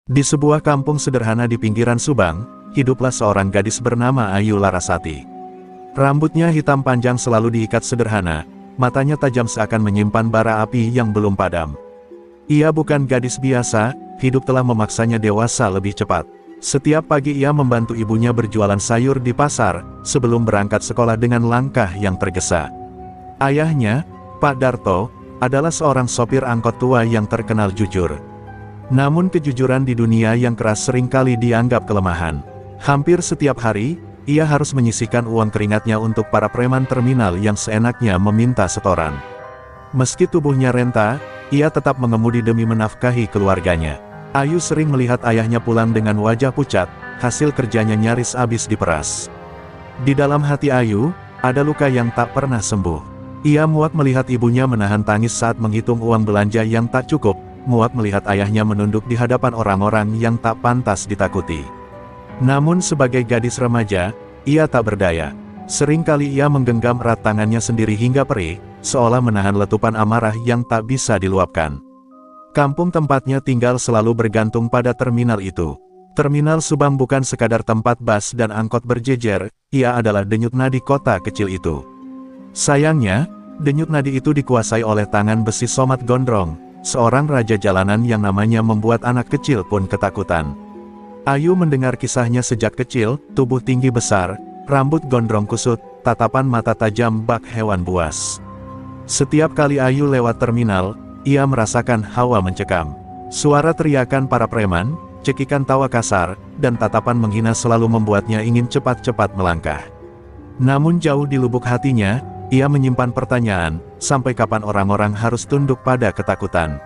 Di sebuah kampung sederhana di pinggiran Subang, hiduplah seorang gadis bernama Ayu Larasati. Rambutnya hitam panjang selalu diikat sederhana, matanya tajam seakan menyimpan bara api yang belum padam. Ia bukan gadis biasa, hidup telah memaksanya dewasa lebih cepat. Setiap pagi ia membantu ibunya berjualan sayur di pasar, sebelum berangkat sekolah dengan langkah yang tergesa. Ayahnya, Pak Darto, adalah seorang sopir angkot tua yang terkenal jujur. Namun kejujuran di dunia yang keras seringkali dianggap kelemahan. Hampir setiap hari, ia harus menyisihkan uang keringatnya untuk para preman terminal yang seenaknya meminta setoran. Meski tubuhnya renta, ia tetap mengemudi demi menafkahi keluarganya. Ayu sering melihat ayahnya pulang dengan wajah pucat, hasil kerjanya nyaris habis diperas. Di dalam hati Ayu, ada luka yang tak pernah sembuh. Ia muak melihat ibunya menahan tangis saat menghitung uang belanja yang tak cukup, muak melihat ayahnya menunduk di hadapan orang-orang yang tak pantas ditakuti. Namun sebagai gadis remaja, ia tak berdaya. Seringkali ia menggenggam erat tangannya sendiri hingga perih, seolah menahan letupan amarah yang tak bisa diluapkan. Kampung tempatnya tinggal selalu bergantung pada terminal itu. Terminal Subang bukan sekadar tempat bus dan angkot berjejer, ia adalah denyut nadi kota kecil itu. Sayangnya, denyut nadi itu dikuasai oleh tangan besi Somat Gondrong, seorang raja jalanan yang namanya membuat anak kecil pun ketakutan. Ayu mendengar kisahnya sejak kecil, tubuh tinggi besar, rambut gondrong kusut, tatapan mata tajam bak hewan buas. Setiap kali Ayu lewat terminal, ia merasakan hawa mencekam. Suara teriakan para preman, cekikan tawa kasar, dan tatapan menghina selalu membuatnya ingin cepat-cepat melangkah. Namun jauh di lubuk hatinya, ia menyimpan pertanyaan, sampai kapan orang-orang harus tunduk pada ketakutan?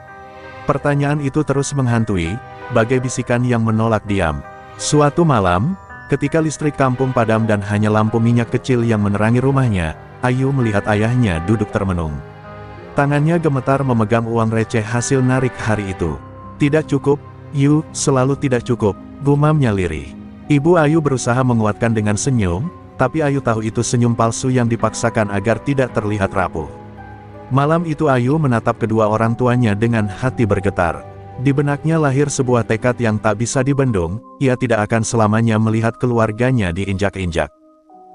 Pertanyaan itu terus menghantui, bagai bisikan yang menolak diam. Suatu malam, ketika listrik kampung padam dan hanya lampu minyak kecil yang menerangi rumahnya, Ayu melihat ayahnya duduk termenung. Tangannya gemetar memegang uang receh hasil narik hari itu. Tidak cukup, Yu, selalu tidak cukup, gumamnya lirih. Ibu Ayu berusaha menguatkan dengan senyum, tapi Ayu tahu itu senyum palsu yang dipaksakan agar tidak terlihat rapuh. Malam itu Ayu menatap kedua orang tuanya dengan hati bergetar. Di benaknya lahir sebuah tekad yang tak bisa dibendung, ia tidak akan selamanya melihat keluarganya diinjak-injak.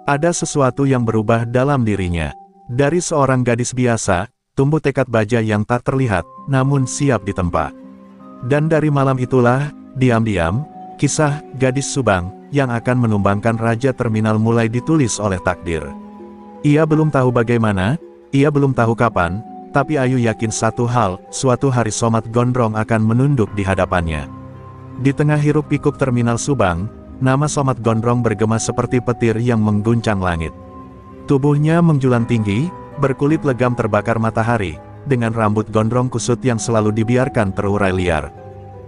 Ada sesuatu yang berubah dalam dirinya. Dari seorang gadis biasa, tumbuh tekad baja yang tak terlihat, namun siap ditempa. Dan dari malam itulah, diam-diam, kisah gadis Subang yang akan menumbangkan raja terminal mulai ditulis oleh takdir. Ia belum tahu bagaimana, ia belum tahu kapan, tapi Ayu yakin satu hal, suatu hari Somat Gondrong akan menunduk di hadapannya. Di tengah hiruk pikuk terminal Subang, nama Somat Gondrong bergema seperti petir yang mengguncang langit. Tubuhnya menjulang tinggi, berkulit legam terbakar matahari, dengan rambut gondrong kusut yang selalu dibiarkan terurai liar.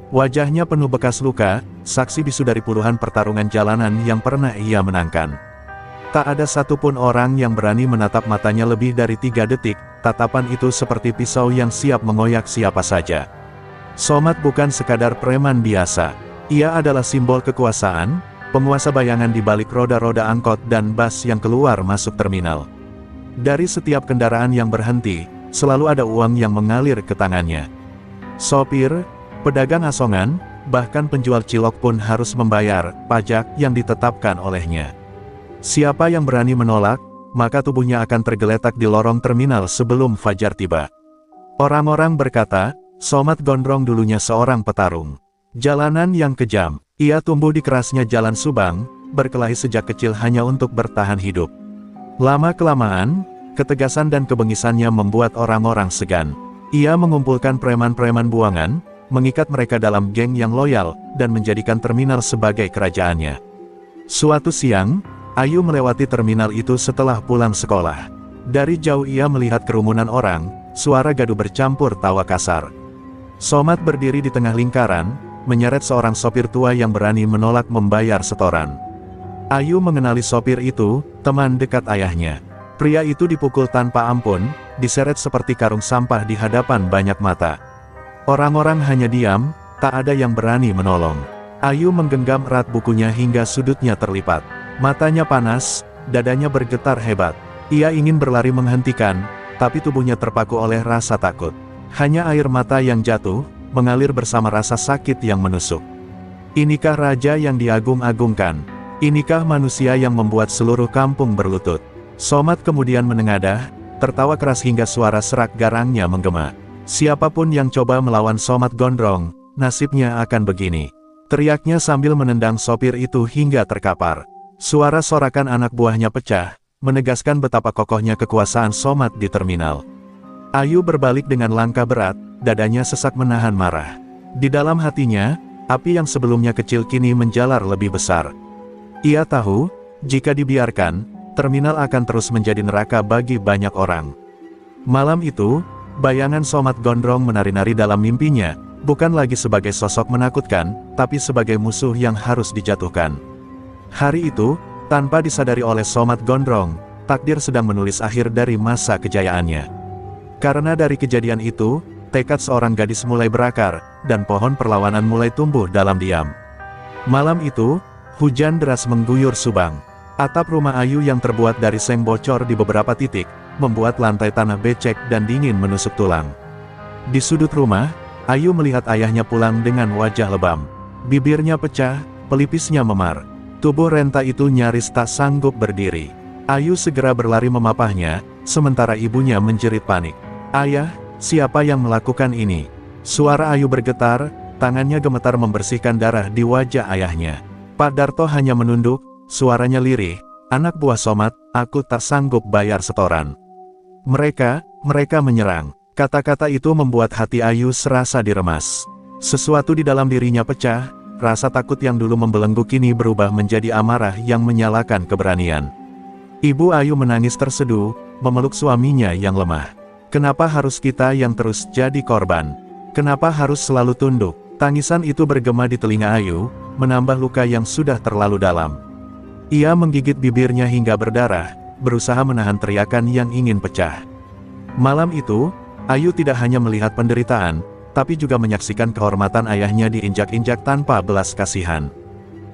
Wajahnya penuh bekas luka, saksi bisu dari puluhan pertarungan jalanan yang pernah ia menangkan. Tak ada satupun orang yang berani menatap matanya lebih dari 3 detik, tatapan itu seperti pisau yang siap mengoyak siapa saja. Somat bukan sekadar preman biasa. Ia adalah simbol kekuasaan, penguasa bayangan di balik roda-roda angkot dan bus yang keluar masuk terminal. Dari setiap kendaraan yang berhenti, selalu ada uang yang mengalir ke tangannya. Sopir, pedagang asongan, bahkan penjual cilok pun harus membayar pajak yang ditetapkan olehnya. Siapa yang berani menolak, maka tubuhnya akan tergeletak di lorong terminal sebelum fajar tiba. Orang-orang berkata, Somat Gondrong dulunya seorang petarung. Jalanan yang kejam, ia tumbuh di kerasnya jalan Subang, berkelahi sejak kecil hanya untuk bertahan hidup. Lama-kelamaan, ketegasan dan kebengisannya membuat orang-orang segan. Ia mengumpulkan preman-preman buangan, mengikat mereka dalam geng yang loyal, dan menjadikan terminal sebagai kerajaannya. Suatu siang, Ayu melewati terminal itu setelah pulang sekolah. Dari jauh ia melihat kerumunan orang, suara gaduh bercampur tawa kasar. Somat berdiri di tengah lingkaran, menyeret seorang sopir tua yang berani menolak membayar setoran. Ayu mengenali sopir itu, teman dekat ayahnya. Pria itu dipukul tanpa ampun, diseret seperti karung sampah di hadapan banyak mata. Orang-orang hanya diam, tak ada yang berani menolong. Ayu menggenggam erat bukunya hingga sudutnya terlipat. Matanya panas, dadanya bergetar hebat. Ia ingin berlari menghentikan, tapi tubuhnya terpaku oleh rasa takut. Hanya air mata yang jatuh, mengalir bersama rasa sakit yang menusuk. Inikah raja yang diagung-agungkan? Inikah manusia yang membuat seluruh kampung berlutut? Somat kemudian menengadah, tertawa keras hingga suara serak garangnya menggema. Siapapun yang coba melawan Somat Gondrong, nasibnya akan begini. Teriaknya sambil menendang sopir itu hingga terkapar. Suara sorakan anak buahnya pecah, menegaskan betapa kokohnya kekuasaan Somat di terminal. Ayu berbalik dengan langkah berat, dadanya sesak menahan marah. Di dalam hatinya, api yang sebelumnya kecil kini menjalar lebih besar. Ia tahu, jika dibiarkan, terminal akan terus menjadi neraka bagi banyak orang. Malam itu, bayangan Somat Gondrong menari-nari dalam mimpinya, bukan lagi sebagai sosok menakutkan, tapi sebagai musuh yang harus dijatuhkan. Hari itu, tanpa disadari oleh Somat Gondrong, takdir sedang menulis akhir dari masa kejayaannya. Karena dari kejadian itu, tekad seorang gadis mulai berakar, dan pohon perlawanan mulai tumbuh dalam diam. Malam itu, hujan deras mengguyur Subang. Atap rumah Ayu yang terbuat dari seng bocor di beberapa titik, membuat lantai tanah becek dan dingin menusuk tulang. Di sudut rumah, Ayu melihat ayahnya pulang dengan wajah lebam. Bibirnya pecah, pelipisnya memar. Tubuh renta itu nyaris tak sanggup berdiri. Ayu segera berlari memapahnya, sementara ibunya menjerit panik. "Ayah, siapa yang melakukan ini?" Suara Ayu bergetar, tangannya gemetar membersihkan darah di wajah ayahnya. Pak Darto hanya menunduk, suaranya lirih, "Anak buah Somat, aku tak sanggup bayar setoran. Mereka menyerang." Kata-kata itu membuat hati Ayu serasa diremas. Sesuatu di dalam dirinya pecah, rasa takut yang dulu membelenggu kini berubah menjadi amarah yang menyalakan keberanian. Ibu Ayu menangis terseduh, memeluk suaminya yang lemah. "Kenapa harus kita yang terus jadi korban? Kenapa harus selalu tunduk?" Tangisan itu bergema di telinga Ayu, menambah luka yang sudah terlalu dalam. Ia menggigit bibirnya hingga berdarah, berusaha menahan teriakan yang ingin pecah. Malam itu, Ayu tidak hanya melihat penderitaan, tapi juga menyaksikan kehormatan ayahnya diinjak-injak tanpa belas kasihan.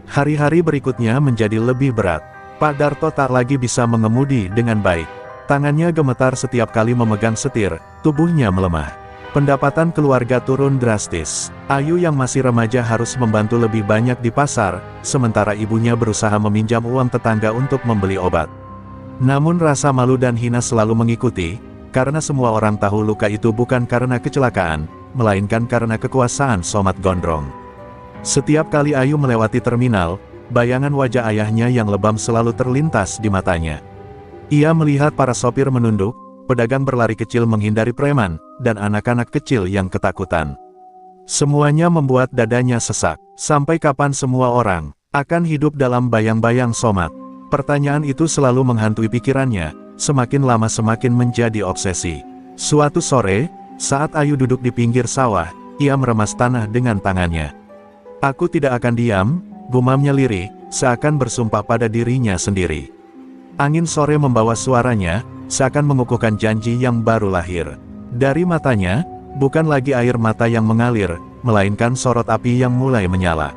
Hari-hari berikutnya menjadi lebih berat. Pak Darto tak lagi bisa mengemudi dengan baik. Tangannya gemetar setiap kali memegang setir, tubuhnya melemah. Pendapatan keluarga turun drastis. Ayu yang masih remaja harus membantu lebih banyak di pasar, sementara ibunya berusaha meminjam uang tetangga untuk membeli obat. Namun rasa malu dan hina selalu mengikuti, karena semua orang tahu luka itu bukan karena kecelakaan, melainkan karena kekuasaan Somat Gondrong. Setiap kali Ayu melewati terminal, bayangan wajah ayahnya yang lebam selalu terlintas di matanya. Ia melihat para sopir menunduk, pedagang berlari kecil menghindari preman, dan anak-anak kecil yang ketakutan. Semuanya membuat dadanya sesak. Sampai kapan semua orang akan hidup dalam bayang-bayang Somat? Pertanyaan itu selalu menghantui pikirannya, semakin lama semakin menjadi obsesi. Suatu sore, saat Ayu duduk di pinggir sawah, ia meremas tanah dengan tangannya. "Aku tidak akan diam," gumamnya lirih, seakan bersumpah pada dirinya sendiri. Angin sore membawa suaranya, seakan mengukuhkan janji yang baru lahir. Dari matanya, bukan lagi air mata yang mengalir, melainkan sorot api yang mulai menyala.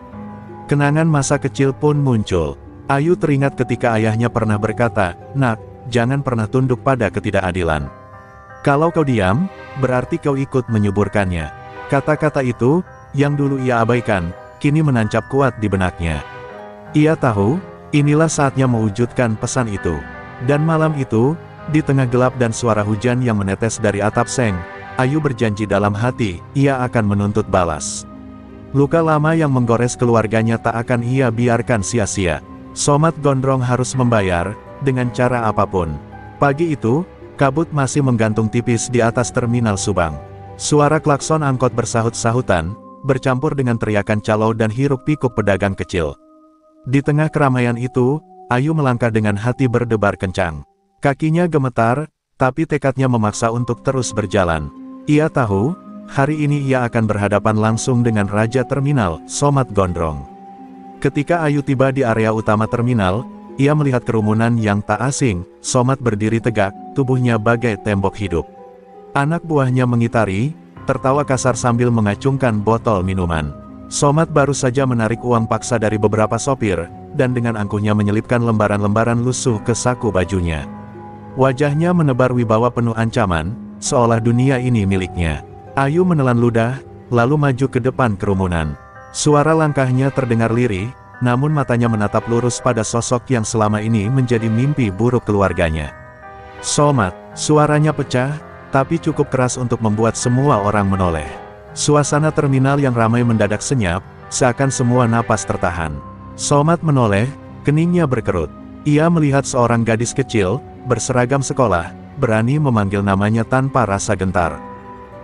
Kenangan masa kecil pun muncul. Ayu teringat ketika ayahnya pernah berkata, "Nak, jangan pernah tunduk pada ketidakadilan. Kalau kau diam, berarti kau ikut menyuburkannya." Kata-kata itu, yang dulu ia abaikan, kini menancap kuat di benaknya. Ia tahu, inilah saatnya mewujudkan pesan itu. Dan malam itu, di tengah gelap dan suara hujan yang menetes dari atap seng, Ayu berjanji dalam hati, ia akan menuntut balas. Luka lama yang menggores keluarganya tak akan ia biarkan sia-sia. Somat Gondrong harus membayar, dengan cara apapun. Pagi itu, kabut masih menggantung tipis di atas terminal Subang. Suara klakson angkot bersahut-sahutan, bercampur dengan teriakan calo dan hiruk-pikuk pedagang kecil. Di tengah keramaian itu, Ayu melangkah dengan hati berdebar kencang. Kakinya gemetar, tapi tekadnya memaksa untuk terus berjalan. Ia tahu, hari ini ia akan berhadapan langsung dengan Raja Terminal, Somat Gondrong. Ketika Ayu tiba di area utama terminal, ia melihat kerumunan yang tak asing. Somat berdiri tegak, tubuhnya bagai tembok hidup. Anak buahnya mengitari, tertawa kasar sambil mengacungkan botol minuman. Somat baru saja menarik uang paksa dari beberapa sopir, dan dengan angkuhnya menyelipkan lembaran-lembaran lusuh ke saku bajunya. Wajahnya menebar wibawa penuh ancaman, seolah dunia ini miliknya. Ayu menelan ludah, lalu maju ke depan kerumunan. Suara langkahnya terdengar lirih, namun matanya menatap lurus pada sosok yang selama ini menjadi mimpi buruk keluarganya. Somat, suaranya pecah, tapi cukup keras untuk membuat semua orang menoleh. Suasana terminal yang ramai mendadak senyap, seakan semua napas tertahan. Somat menoleh, keningnya berkerut. Ia melihat seorang gadis kecil, berseragam sekolah, berani memanggil namanya tanpa rasa gentar.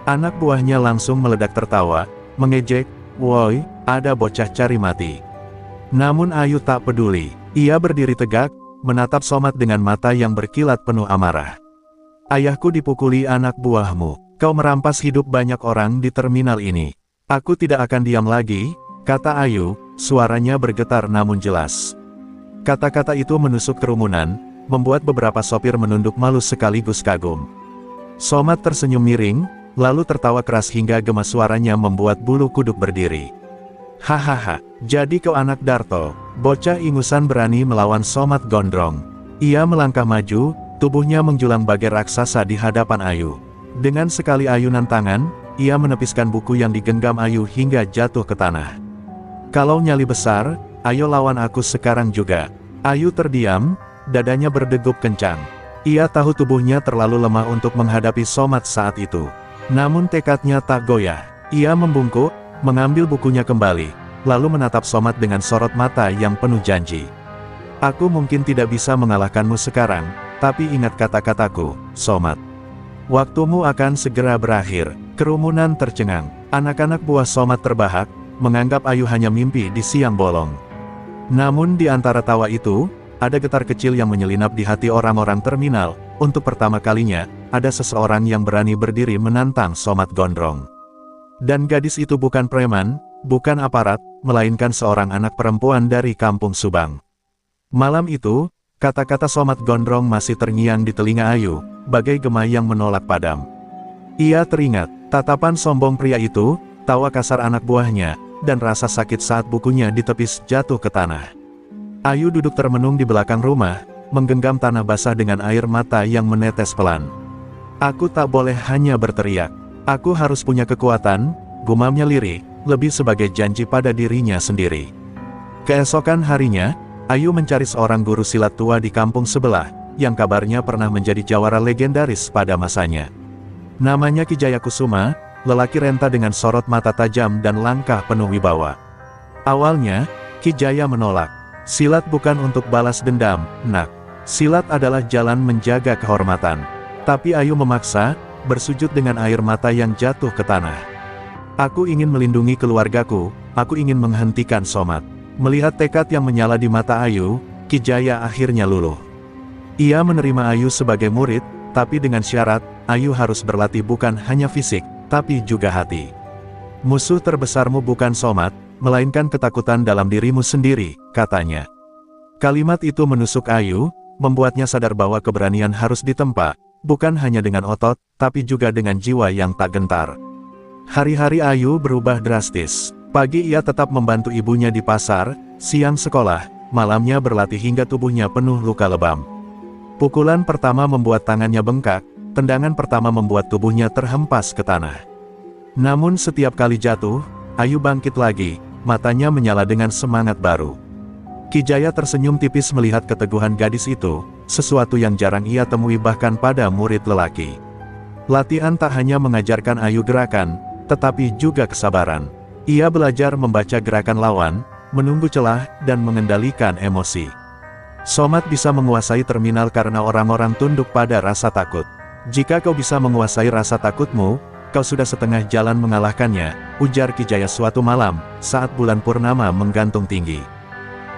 Anak buahnya langsung meledak tertawa, mengejek, "Woi, ada bocah cari mati." Namun Ayu tak peduli. Ia berdiri tegak, menatap Somat dengan mata yang berkilat penuh amarah. "Ayahku dipukuli anak buahmu. Kau merampas hidup banyak orang di terminal ini. Aku tidak akan diam lagi," kata Ayu, suaranya bergetar namun jelas. Kata-kata itu menusuk kerumunan, membuat beberapa sopir menunduk malu sekaligus kagum. Somat tersenyum miring, lalu tertawa keras hingga gema suaranya membuat bulu kuduk berdiri. "Hahaha, jadi kau anak Darto," bocah ingusan berani melawan Somat gondrong. Ia melangkah maju, tubuhnya menjulang bagai raksasa di hadapan Ayu. Dengan sekali ayunan tangan, ia menepiskan buku yang digenggam Ayu hingga jatuh ke tanah. "Kalau nyali besar, ayo lawan aku sekarang juga." Ayu terdiam, dadanya berdegup kencang. Ia tahu tubuhnya terlalu lemah untuk menghadapi Somat saat itu. Namun tekadnya tak goyah. Ia membungkuk, mengambil bukunya kembali, lalu menatap Somat dengan sorot mata yang penuh janji. "Aku mungkin tidak bisa mengalahkanmu sekarang, tapi ingat kata-kataku, Somat. Waktumu akan segera berakhir." Kerumunan tercengang. Anak-anak buah Somat terbahak, menganggap Ayu hanya mimpi di siang bolong. Namun di antara tawa itu, ada getar kecil yang menyelinap di hati orang-orang terminal. Untuk pertama kalinya, ada seseorang yang berani berdiri menantang Somat gondrong. Dan gadis itu bukan preman, bukan aparat, melainkan seorang anak perempuan dari kampung Subang. Malam itu, kata-kata Somat gondrong masih terngiang di telinga Ayu, bagai gema yang menolak padam. Ia teringat, tatapan sombong pria itu, tawa kasar anak buahnya, dan rasa sakit saat bukunya ditepis jatuh ke tanah. Ayu duduk termenung di belakang rumah, menggenggam tanah basah dengan air mata yang menetes pelan. "Aku tak boleh hanya berteriak. Aku harus punya kekuatan," gumamnya lirih, lebih sebagai janji pada dirinya sendiri. Keesokan harinya, Ayu mencari seorang guru silat tua di kampung sebelah, yang kabarnya pernah menjadi jawara legendaris pada masanya. Namanya Ki Jaya Kusuma, lelaki renta dengan sorot mata tajam dan langkah penuh wibawa. Awalnya, Ki Jaya menolak. "Silat bukan untuk balas dendam, nak. Silat adalah jalan menjaga kehormatan." Tapi Ayu memaksa, bersujud dengan air mata yang jatuh ke tanah. "Aku ingin melindungi keluargaku, aku ingin menghentikan Somat." Melihat tekad yang menyala di mata Ayu, Ki Jaya akhirnya luluh. Ia menerima Ayu sebagai murid, tapi dengan syarat, Ayu harus berlatih bukan hanya fisik, tapi juga hati. "Musuh terbesarmu bukan Somat, melainkan ketakutan dalam dirimu sendiri," katanya. Kalimat itu menusuk Ayu, membuatnya sadar bahwa keberanian harus ditempa, bukan hanya dengan otot, tapi juga dengan jiwa yang tak gentar. Hari-hari Ayu berubah drastis. Pagi ia tetap membantu ibunya di pasar, siang sekolah, malamnya berlatih hingga tubuhnya penuh luka lebam. Pukulan pertama membuat tangannya bengkak, tendangan pertama membuat tubuhnya terhempas ke tanah. Namun setiap kali jatuh, Ayu bangkit lagi, matanya menyala dengan semangat baru. Ki Jaya tersenyum tipis melihat keteguhan gadis itu, sesuatu yang jarang ia temui bahkan pada murid lelaki. Latihan tak hanya mengajarkan Ayu gerakan, tetapi juga kesabaran. Ia belajar membaca gerakan lawan, menunggu celah, dan mengendalikan emosi. Somat bisa menguasai terminal karena orang-orang tunduk pada rasa takut. "Jika kau bisa menguasai rasa takutmu, kau sudah setengah jalan mengalahkannya," ujar Ki Jaya suatu malam, saat bulan purnama menggantung tinggi.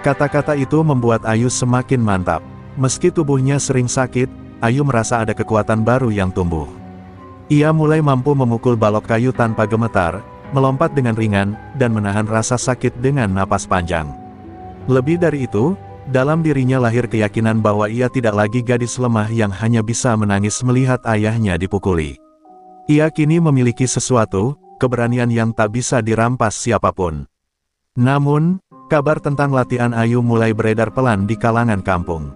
Kata-kata itu membuat Ayu semakin mantap. Meski tubuhnya sering sakit, Ayu merasa ada kekuatan baru yang tumbuh. Ia mulai mampu memukul balok kayu tanpa gemetar, melompat dengan ringan, dan menahan rasa sakit dengan napas panjang. Lebih dari itu, dalam dirinya lahir keyakinan bahwa ia tidak lagi gadis lemah yang hanya bisa menangis melihat ayahnya dipukuli. Ia kini memiliki sesuatu, keberanian yang tak bisa dirampas siapapun. Namun, kabar tentang latihan Ayu mulai beredar pelan di kalangan kampung.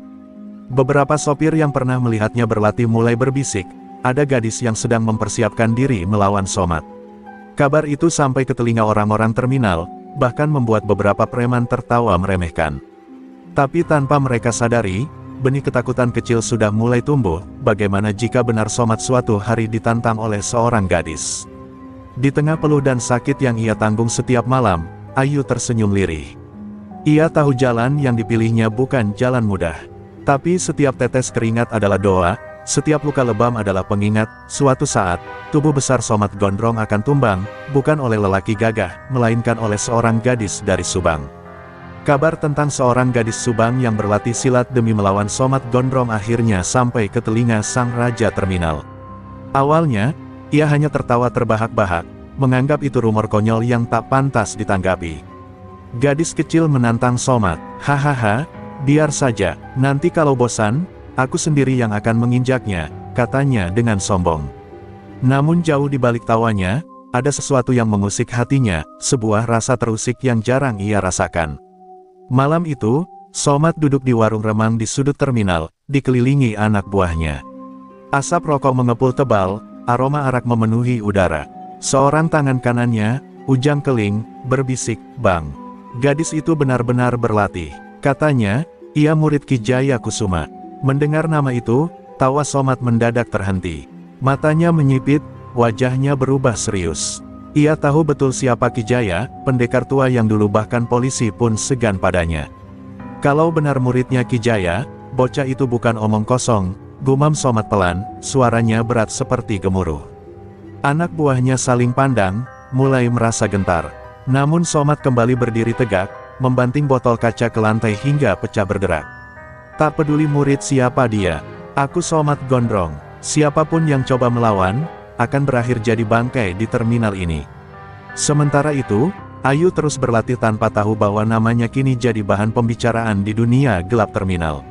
Beberapa sopir yang pernah melihatnya berlatih mulai berbisik, ada gadis yang sedang mempersiapkan diri melawan Somat. Kabar itu sampai ke telinga orang-orang terminal, bahkan membuat beberapa preman tertawa meremehkan. Tapi tanpa mereka sadari, benih ketakutan kecil sudah mulai tumbuh. Bagaimana jika benar Somad suatu hari ditantang oleh seorang gadis? Di tengah peluh dan sakit yang ia tanggung setiap malam, Ayu tersenyum lirih. Ia tahu jalan yang dipilihnya bukan jalan mudah. Tapi setiap tetes keringat adalah doa, setiap luka lebam adalah pengingat. Suatu saat, tubuh besar Somad Gondrong akan tumbang, bukan oleh lelaki gagah, melainkan oleh seorang gadis dari Subang. Kabar tentang seorang gadis Subang yang berlatih silat demi melawan Somad Gondrong akhirnya sampai ke telinga sang raja terminal. Awalnya, ia hanya tertawa terbahak-bahak, menganggap itu rumor konyol yang tak pantas ditanggapi. Gadis kecil menantang Somad, "Hahaha, biar saja, nanti kalau bosan, aku sendiri yang akan menginjaknya," katanya dengan sombong. Namun jauh di balik tawanya, ada sesuatu yang mengusik hatinya, sebuah rasa terusik yang jarang ia rasakan. Malam itu, Somad duduk di warung remang di sudut terminal, dikelilingi anak buahnya. Asap rokok mengepul tebal, aroma arak memenuhi udara. Seorang tangan kanannya, Ujang Keling, berbisik, "Bang, gadis itu benar-benar berlatih," katanya. Ia murid Ki Jaya Kusuma. Mendengar nama itu, tawa Somad mendadak terhenti. Matanya menyipit, wajahnya berubah serius. Ia tahu betul siapa Ki Jaya, pendekar tua yang dulu bahkan polisi pun segan padanya. Kalau benar muridnya Ki Jaya, bocah itu bukan omong kosong, gumam Somad pelan, suaranya berat seperti gemuruh. Anak buahnya saling pandang, mulai merasa gentar. Namun Somad kembali berdiri tegak, membanting botol kaca ke lantai hingga pecah berderak. "Tak peduli murid siapa dia, aku Somad Gondrong. Siapapun yang coba melawan, akan berakhir jadi bangkai di terminal ini." Sementara itu, Ayu terus berlatih tanpa tahu bahwa namanya kini jadi bahan pembicaraan di dunia gelap terminal.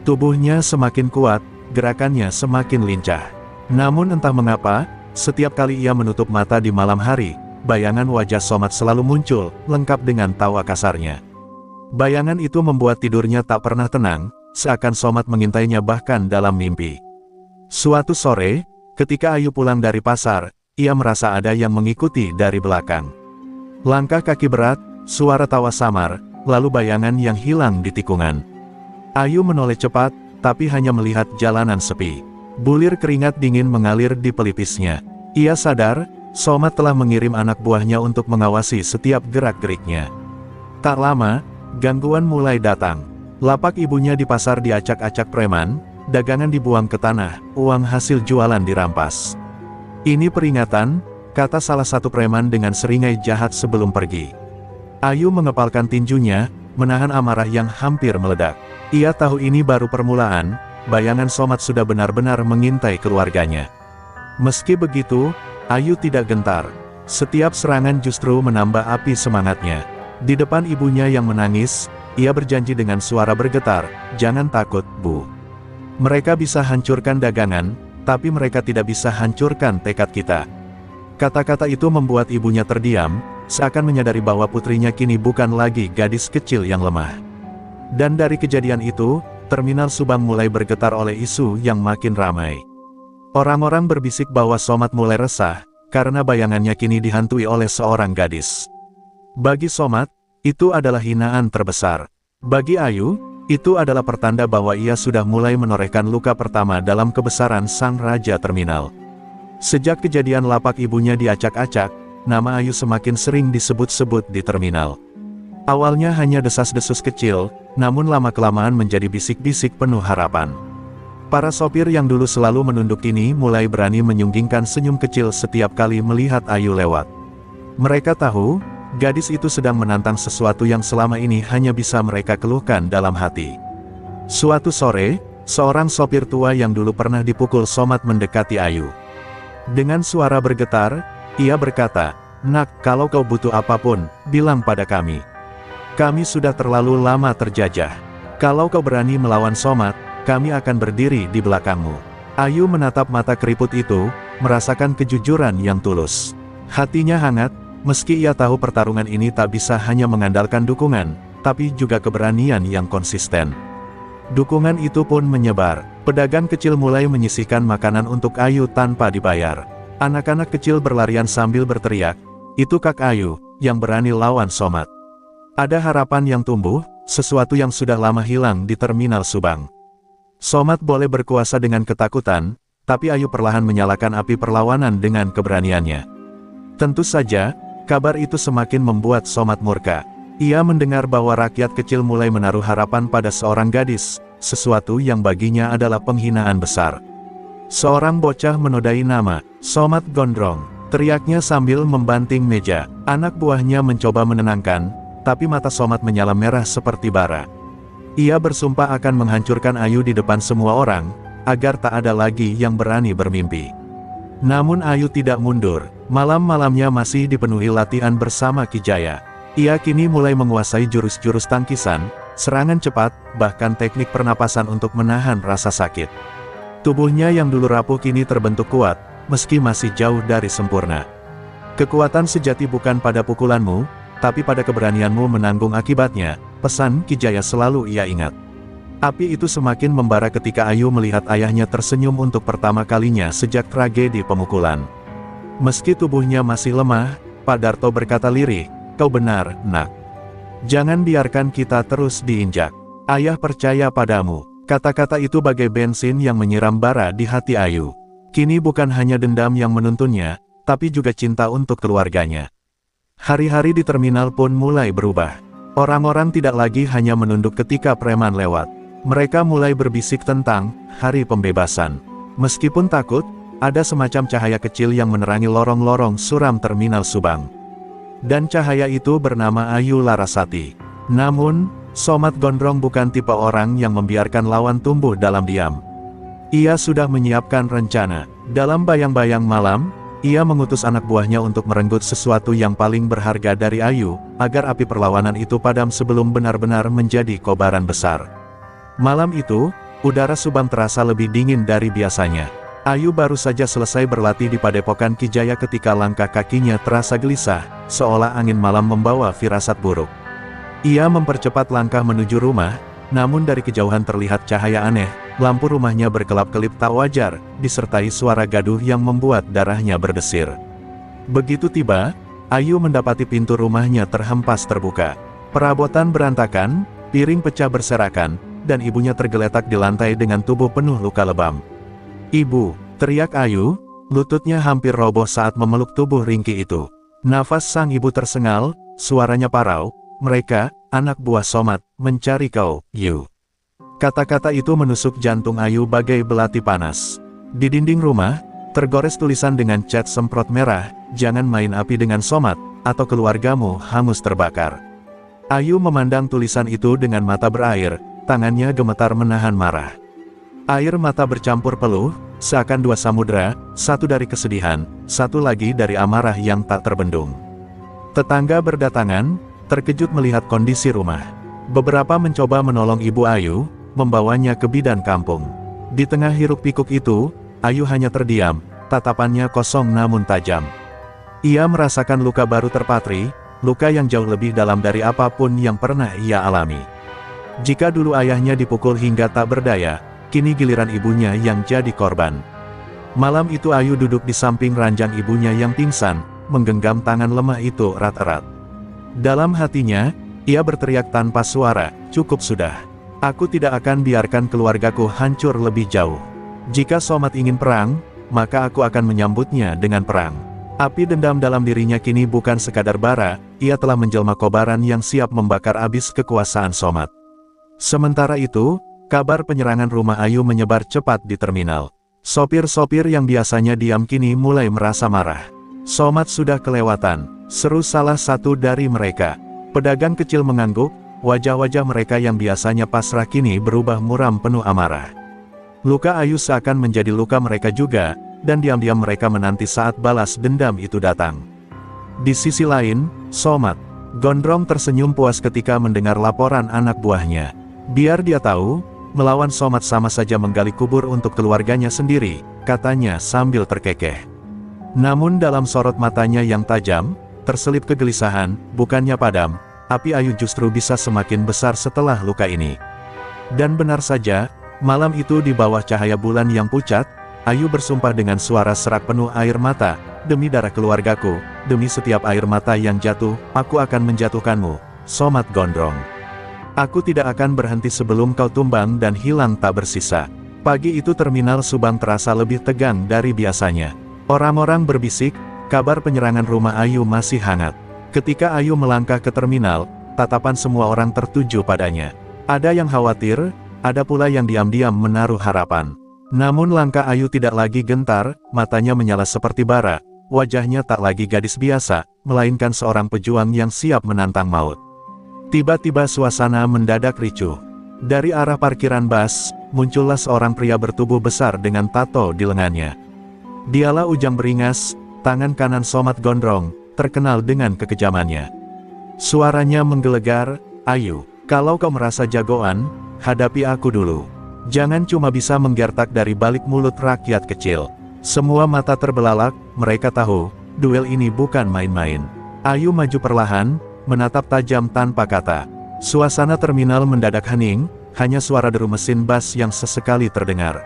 Tubuhnya semakin kuat, gerakannya semakin lincah. Namun entah mengapa, setiap kali ia menutup mata di malam hari, bayangan wajah Somad selalu muncul, lengkap dengan tawa kasarnya. Bayangan itu membuat tidurnya tak pernah tenang, seakan Somad mengintainya bahkan dalam mimpi. Suatu sore, ketika Ayu pulang dari pasar, ia merasa ada yang mengikuti dari belakang. Langkah kaki berat, suara tawa samar, lalu bayangan yang hilang di tikungan. Ayu menoleh cepat, tapi hanya melihat jalanan sepi. Bulir keringat dingin mengalir di pelipisnya. Ia sadar, Somad telah mengirim anak buahnya untuk mengawasi setiap gerak-geriknya. Tak lama, gangguan mulai datang. Lapak ibunya di pasar diacak-acak preman, dagangan dibuang ke tanah, uang hasil jualan dirampas. "Ini peringatan," kata salah satu preman dengan seringai jahat sebelum pergi. Ayu mengepalkan tinjunya, menahan amarah yang hampir meledak. Ia tahu ini baru permulaan, bayangan Somad sudah benar-benar mengintai keluarganya. Meski begitu, Ayu tidak gentar. Setiap serangan justru menambah api semangatnya. Di depan ibunya yang menangis, ia berjanji dengan suara bergetar, "Jangan takut, Bu. Mereka bisa hancurkan dagangan, tapi mereka tidak bisa hancurkan tekad kita." Kata-kata itu membuat ibunya terdiam, seakan menyadari bahwa putrinya kini bukan lagi gadis kecil yang lemah. Dan dari kejadian itu, terminal Subang mulai bergetar oleh isu yang makin ramai. Orang-orang berbisik bahwa Somad mulai resah, karena bayangannya kini dihantui oleh seorang gadis. Bagi Somad, itu adalah hinaan terbesar. Bagi Ayu, itu adalah pertanda bahwa ia sudah mulai menorehkan luka pertama dalam kebesaran sang raja terminal. Sejak kejadian lapak ibunya diacak-acak, nama Ayu semakin sering disebut-sebut di terminal. Awalnya hanya desas-desus kecil, namun lama-kelamaan menjadi bisik-bisik penuh harapan. Para sopir yang dulu selalu menunduk kini mulai berani menyunggingkan senyum kecil setiap kali melihat Ayu lewat. Mereka tahu, gadis itu sedang menantang sesuatu yang selama ini hanya bisa mereka keluhkan dalam hati. Suatu sore, seorang sopir tua yang dulu pernah dipukul Somad mendekati Ayu. Dengan suara bergetar, ia berkata, "Nak, kalau kau butuh apapun, bilang pada kami. Kami sudah terlalu lama terjajah. Kalau kau berani melawan Somad, kami akan berdiri di belakangmu." Ayu menatap mata keriput itu, merasakan kejujuran yang tulus. Hatinya hangat, meski ia tahu pertarungan ini tak bisa hanya mengandalkan dukungan, tapi juga keberanian yang konsisten. Dukungan itu pun menyebar. Pedagang kecil mulai menyisihkan makanan untuk Ayu tanpa dibayar. Anak-anak kecil berlarian sambil berteriak, "Itu Kak Ayu, yang berani lawan Somat. Ada harapan yang tumbuh, sesuatu yang sudah lama hilang di Terminal Subang. Somat boleh berkuasa dengan ketakutan, tapi Ayu perlahan menyalakan api perlawanan dengan keberaniannya. Tentu saja, kabar itu semakin membuat Somat murka. Ia mendengar bahwa rakyat kecil mulai menaruh harapan pada seorang gadis, sesuatu yang baginya adalah penghinaan besar. Seorang bocah menodai nama, Somat Gondrong, teriaknya sambil membanting meja. Anak buahnya mencoba menenangkan, tapi mata Somat menyala merah seperti bara. Ia bersumpah akan menghancurkan Ayu di depan semua orang, agar tak ada lagi yang berani bermimpi. Namun Ayu tidak mundur, malam-malamnya masih dipenuhi latihan bersama Ki Jaya. Ia kini mulai menguasai jurus-jurus tangkisan, serangan cepat, bahkan teknik pernapasan untuk menahan rasa sakit. Tubuhnya yang dulu rapuh kini terbentuk kuat, meski masih jauh dari sempurna. Kekuatan sejati bukan pada pukulanmu, tapi pada keberanianmu menanggung akibatnya, pesan Ki Jaya selalu ia ingat. Api itu semakin membara ketika Ayu melihat ayahnya tersenyum untuk pertama kalinya sejak tragedi pemukulan. Meski tubuhnya masih lemah, Pak Darto berkata lirih, "Kau benar, Nak. Jangan biarkan kita terus diinjak. Ayah percaya padamu." Kata-kata itu bagai bensin yang menyiram bara di hati Ayu. Kini bukan hanya dendam yang menuntunnya, tapi juga cinta untuk keluarganya. Hari-hari di terminal pun mulai berubah. Orang-orang tidak lagi hanya menunduk ketika preman lewat. Mereka mulai berbisik tentang hari pembebasan. Meskipun takut, ada semacam cahaya kecil yang menerangi lorong-lorong suram terminal Subang. Dan cahaya itu bernama Ayu Larasati. Namun, Somat Gondrong bukan tipe orang yang membiarkan lawan tumbuh dalam diam. Ia sudah menyiapkan rencana. Dalam bayang-bayang malam, ia mengutus anak buahnya untuk merenggut sesuatu yang paling berharga dari Ayu, agar api perlawanan itu padam sebelum benar-benar menjadi kobaran besar. Malam itu, udara Subang terasa lebih dingin dari biasanya. Ayu baru saja selesai berlatih di padepokan Ki Jaya ketika langkah kakinya terasa gelisah, seolah angin malam membawa firasat buruk. Ia mempercepat langkah menuju rumah, namun dari kejauhan terlihat cahaya aneh, lampu rumahnya berkelap-kelip tak wajar, disertai suara gaduh yang membuat darahnya berdesir. Begitu tiba, Ayu mendapati pintu rumahnya terhempas terbuka. Perabotan berantakan, piring pecah berserakan, dan ibunya tergeletak di lantai dengan tubuh penuh luka lebam. "Ibu!" teriak Ayu, lututnya hampir roboh saat memeluk tubuh ringkih itu. Nafas sang ibu tersengal, suaranya parau, "Mereka, anak buah Somat, mencari kau, Yu." Kata-kata itu menusuk jantung Ayu bagai belati panas. Di dinding rumah, tergores tulisan dengan cat semprot merah, "Jangan main api dengan Somat, atau keluargamu hangus terbakar." Ayu memandang tulisan itu dengan mata berair, tangannya gemetar menahan marah. Air mata bercampur peluh, seakan dua samudera, satu dari kesedihan, satu lagi dari amarah yang tak terbendung. Tetangga berdatangan, terkejut melihat kondisi rumah. Beberapa mencoba menolong ibu Ayu, membawanya ke bidan kampung. Di tengah hiruk-pikuk itu, Ayu hanya terdiam, tatapannya kosong namun tajam. Ia merasakan luka baru terpatri, luka yang jauh lebih dalam dari apapun yang pernah ia alami. Jika dulu ayahnya dipukul hingga tak berdaya, kini giliran ibunya yang jadi korban. Malam itu Ayu duduk di samping ranjang ibunya yang pingsan, menggenggam tangan lemah itu erat-erat. Dalam hatinya, ia berteriak tanpa suara, "Cukup sudah. Aku tidak akan biarkan keluargaku hancur lebih jauh. Jika Somat ingin perang, maka aku akan menyambutnya dengan perang." Api dendam dalam dirinya kini bukan sekadar bara, ia telah menjelma kobaran yang siap membakar abis kekuasaan Somat. Sementara itu, kabar penyerangan rumah Ayu menyebar cepat di terminal. Sopir-sopir yang biasanya diam kini mulai merasa marah. "Somat sudah kelewatan," seru salah satu dari mereka. Pedagang kecil mengangguk, wajah-wajah mereka yang biasanya pasrah kini berubah muram penuh amarah. Luka Ayu seakan menjadi luka mereka juga, dan diam-diam mereka menanti saat balas dendam itu datang. Di sisi lain, Somat Gondrong tersenyum puas ketika mendengar laporan anak buahnya. Biar dia tahu, melawan Somat sama saja menggali kubur untuk keluarganya sendiri, katanya sambil terkekeh. Namun dalam sorot matanya yang tajam, terselip kegelisahan, bukannya padam, api Ayu justru bisa semakin besar setelah luka ini. Dan benar saja, malam itu di bawah cahaya bulan yang pucat, Ayu bersumpah dengan suara serak penuh air mata, demi darah keluargaku, demi setiap air mata yang jatuh, aku akan menjatuhkanmu, Somat Gondrong. Aku tidak akan berhenti sebelum kau tumbang dan hilang tak bersisa. Pagi itu terminal Subang terasa lebih tegang dari biasanya. Orang-orang berbisik, kabar penyerangan rumah Ayu masih hangat. Ketika Ayu melangkah ke terminal, tatapan semua orang tertuju padanya. Ada yang khawatir, ada pula yang diam-diam menaruh harapan. Namun langkah Ayu tidak lagi gentar, matanya menyala seperti bara, wajahnya tak lagi gadis biasa, melainkan seorang pejuang yang siap menantang maut. Tiba-tiba suasana mendadak ricuh. Dari arah parkiran bus, muncullah seorang pria bertubuh besar dengan tato di lengannya. Dialah Ujang Beringas, tangan kanan Somat Gondrong, terkenal dengan kekejamannya. Suaranya menggelegar, "Ayu, kalau kau merasa jagoan, hadapi aku dulu. Jangan cuma bisa menggertak dari balik mulut rakyat kecil." Semua mata terbelalak, mereka tahu, duel ini bukan main-main. Ayu maju perlahan, menatap tajam tanpa kata. Suasana terminal mendadak hening, hanya suara deru mesin bus yang sesekali terdengar.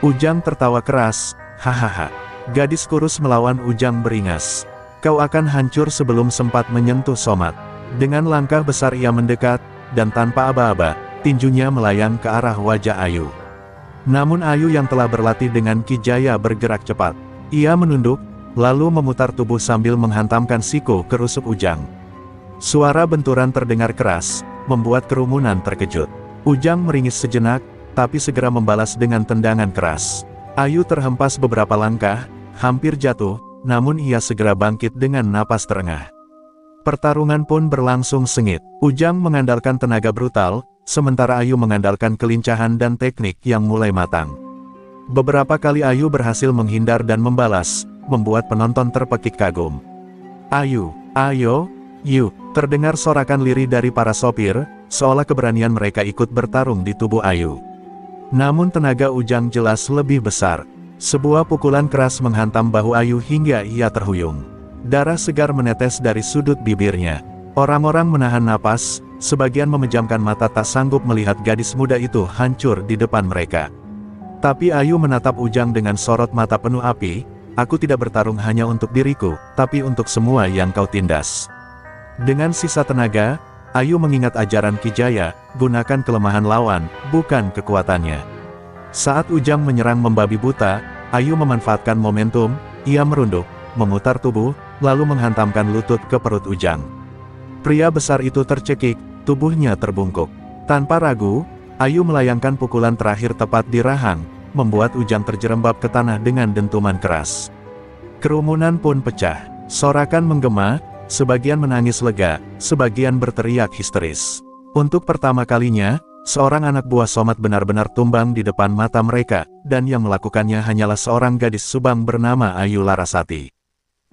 Ujang tertawa keras, "Hahaha. Gadis kurus melawan Ujang Beringas. Kau akan hancur sebelum sempat menyentuh Somat." Dengan langkah besar ia mendekat, dan tanpa aba-aba, tinjunya melayang ke arah wajah Ayu. Namun Ayu yang telah berlatih dengan Ki Jaya bergerak cepat. Ia menunduk, lalu memutar tubuh sambil menghantamkan siku ke rusuk Ujang. Suara benturan terdengar keras, membuat kerumunan terkejut. Ujang meringis sejenak, tapi segera membalas dengan tendangan keras. Ayu terhempas beberapa langkah, hampir jatuh, namun ia segera bangkit dengan napas terengah. Pertarungan pun berlangsung sengit. Ujang mengandalkan tenaga brutal, sementara Ayu mengandalkan kelincahan dan teknik yang mulai matang. Beberapa kali Ayu berhasil menghindar dan membalas, membuat penonton terpekik kagum. "Ayu, ayo, yuk!" Terdengar sorakan lirih dari para sopir, seolah keberanian mereka ikut bertarung di tubuh Ayu. Namun tenaga Ujang jelas lebih besar. Sebuah pukulan keras menghantam bahu Ayu hingga ia terhuyung. Darah segar menetes dari sudut bibirnya. Orang-orang menahan napas, sebagian memejamkan mata tak sanggup melihat gadis muda itu hancur di depan mereka. Tapi Ayu menatap Ujang dengan sorot mata penuh api, "Aku tidak bertarung hanya untuk diriku, tapi untuk semua yang kau tindas." Dengan sisa tenaga, Ayu mengingat ajaran Ki Jaya, gunakan kelemahan lawan, bukan kekuatannya. Saat Ujang menyerang membabi buta, Ayu memanfaatkan momentum, ia merunduk, memutar tubuh, lalu menghantamkan lutut ke perut Ujang. Pria besar itu tercekik, tubuhnya terbungkuk. Tanpa ragu, Ayu melayangkan pukulan terakhir tepat di rahang, membuat Ujang terjerembab ke tanah dengan dentuman keras. Kerumunan pun pecah, sorakan menggema, sebagian menangis lega, sebagian berteriak histeris. Untuk pertama kalinya, seorang anak buah Somat benar-benar tumbang di depan mata mereka, dan yang melakukannya hanyalah seorang gadis Subang bernama Ayu Larasati.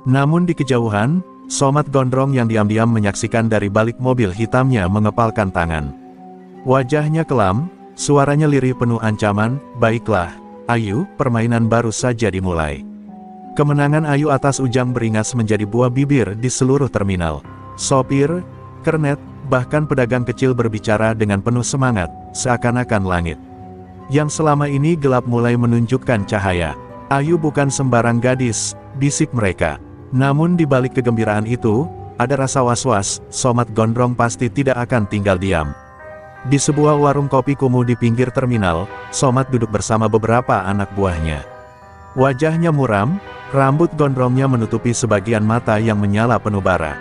Namun di kejauhan, Somat Gondrong yang diam-diam menyaksikan dari balik mobil hitamnya mengepalkan tangan. Wajahnya kelam, suaranya lirih penuh ancaman, "Baiklah, Ayu, permainan baru saja dimulai." Kemenangan Ayu atas Ujang Beringas menjadi buah bibir di seluruh terminal. Sopir, kernet, bahkan pedagang kecil berbicara dengan penuh semangat, seakan-akan langit yang selama ini gelap mulai menunjukkan cahaya. "Ayu bukan sembarang gadis," bisik mereka. Namun di balik kegembiraan itu, ada rasa was-was, Somat Gondrong pasti tidak akan tinggal diam. Di sebuah warung kopi kumuh di pinggir terminal, Somat duduk bersama beberapa anak buahnya. Wajahnya muram, rambut gondrongnya menutupi sebagian mata yang menyala penuh bara.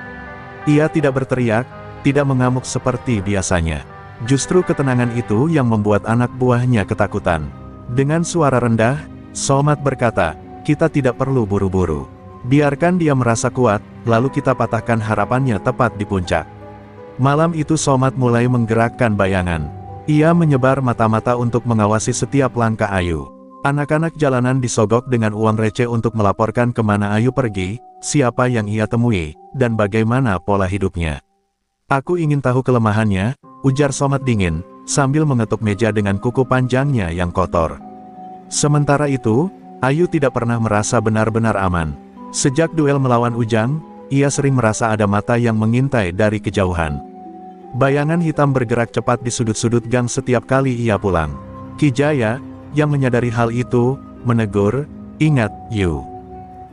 Ia tidak berteriak, tidak mengamuk seperti biasanya. Justru ketenangan itu yang membuat anak buahnya ketakutan. Dengan suara rendah, Somat berkata, "Kita tidak perlu buru-buru. Biarkan dia merasa kuat, lalu kita patahkan harapannya tepat di puncak." Malam itu Somat mulai menggerakkan bayangan. Ia menyebar mata-mata untuk mengawasi setiap langkah Ayu. Anak-anak jalanan disogok dengan uang receh untuk melaporkan kemana Ayu pergi, siapa yang ia temui, dan bagaimana pola hidupnya. "Aku ingin tahu kelemahannya," ujar Somat dingin, sambil mengetuk meja dengan kuku panjangnya yang kotor. Sementara itu, Ayu tidak pernah merasa benar-benar aman. Sejak duel melawan Ujang, ia sering merasa ada mata yang mengintai dari kejauhan. Bayangan hitam bergerak cepat di sudut-sudut gang setiap kali ia pulang. Ki Jaya, yang menyadari hal itu, menegur, "Ingat, Yu.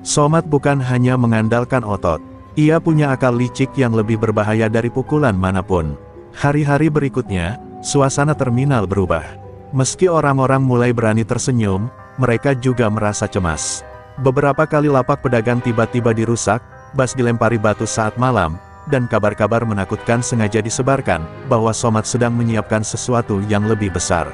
Somat bukan hanya mengandalkan otot. Ia punya akal licik yang lebih berbahaya dari pukulan manapun. Hari-hari berikutnya, suasana terminal berubah. Meski orang-orang mulai berani tersenyum, mereka juga merasa cemas. Beberapa kali lapak pedagang tiba-tiba dirusak, bas dilempari batu saat malam, dan kabar-kabar menakutkan sengaja disebarkan, bahwa Somat sedang menyiapkan sesuatu yang lebih besar.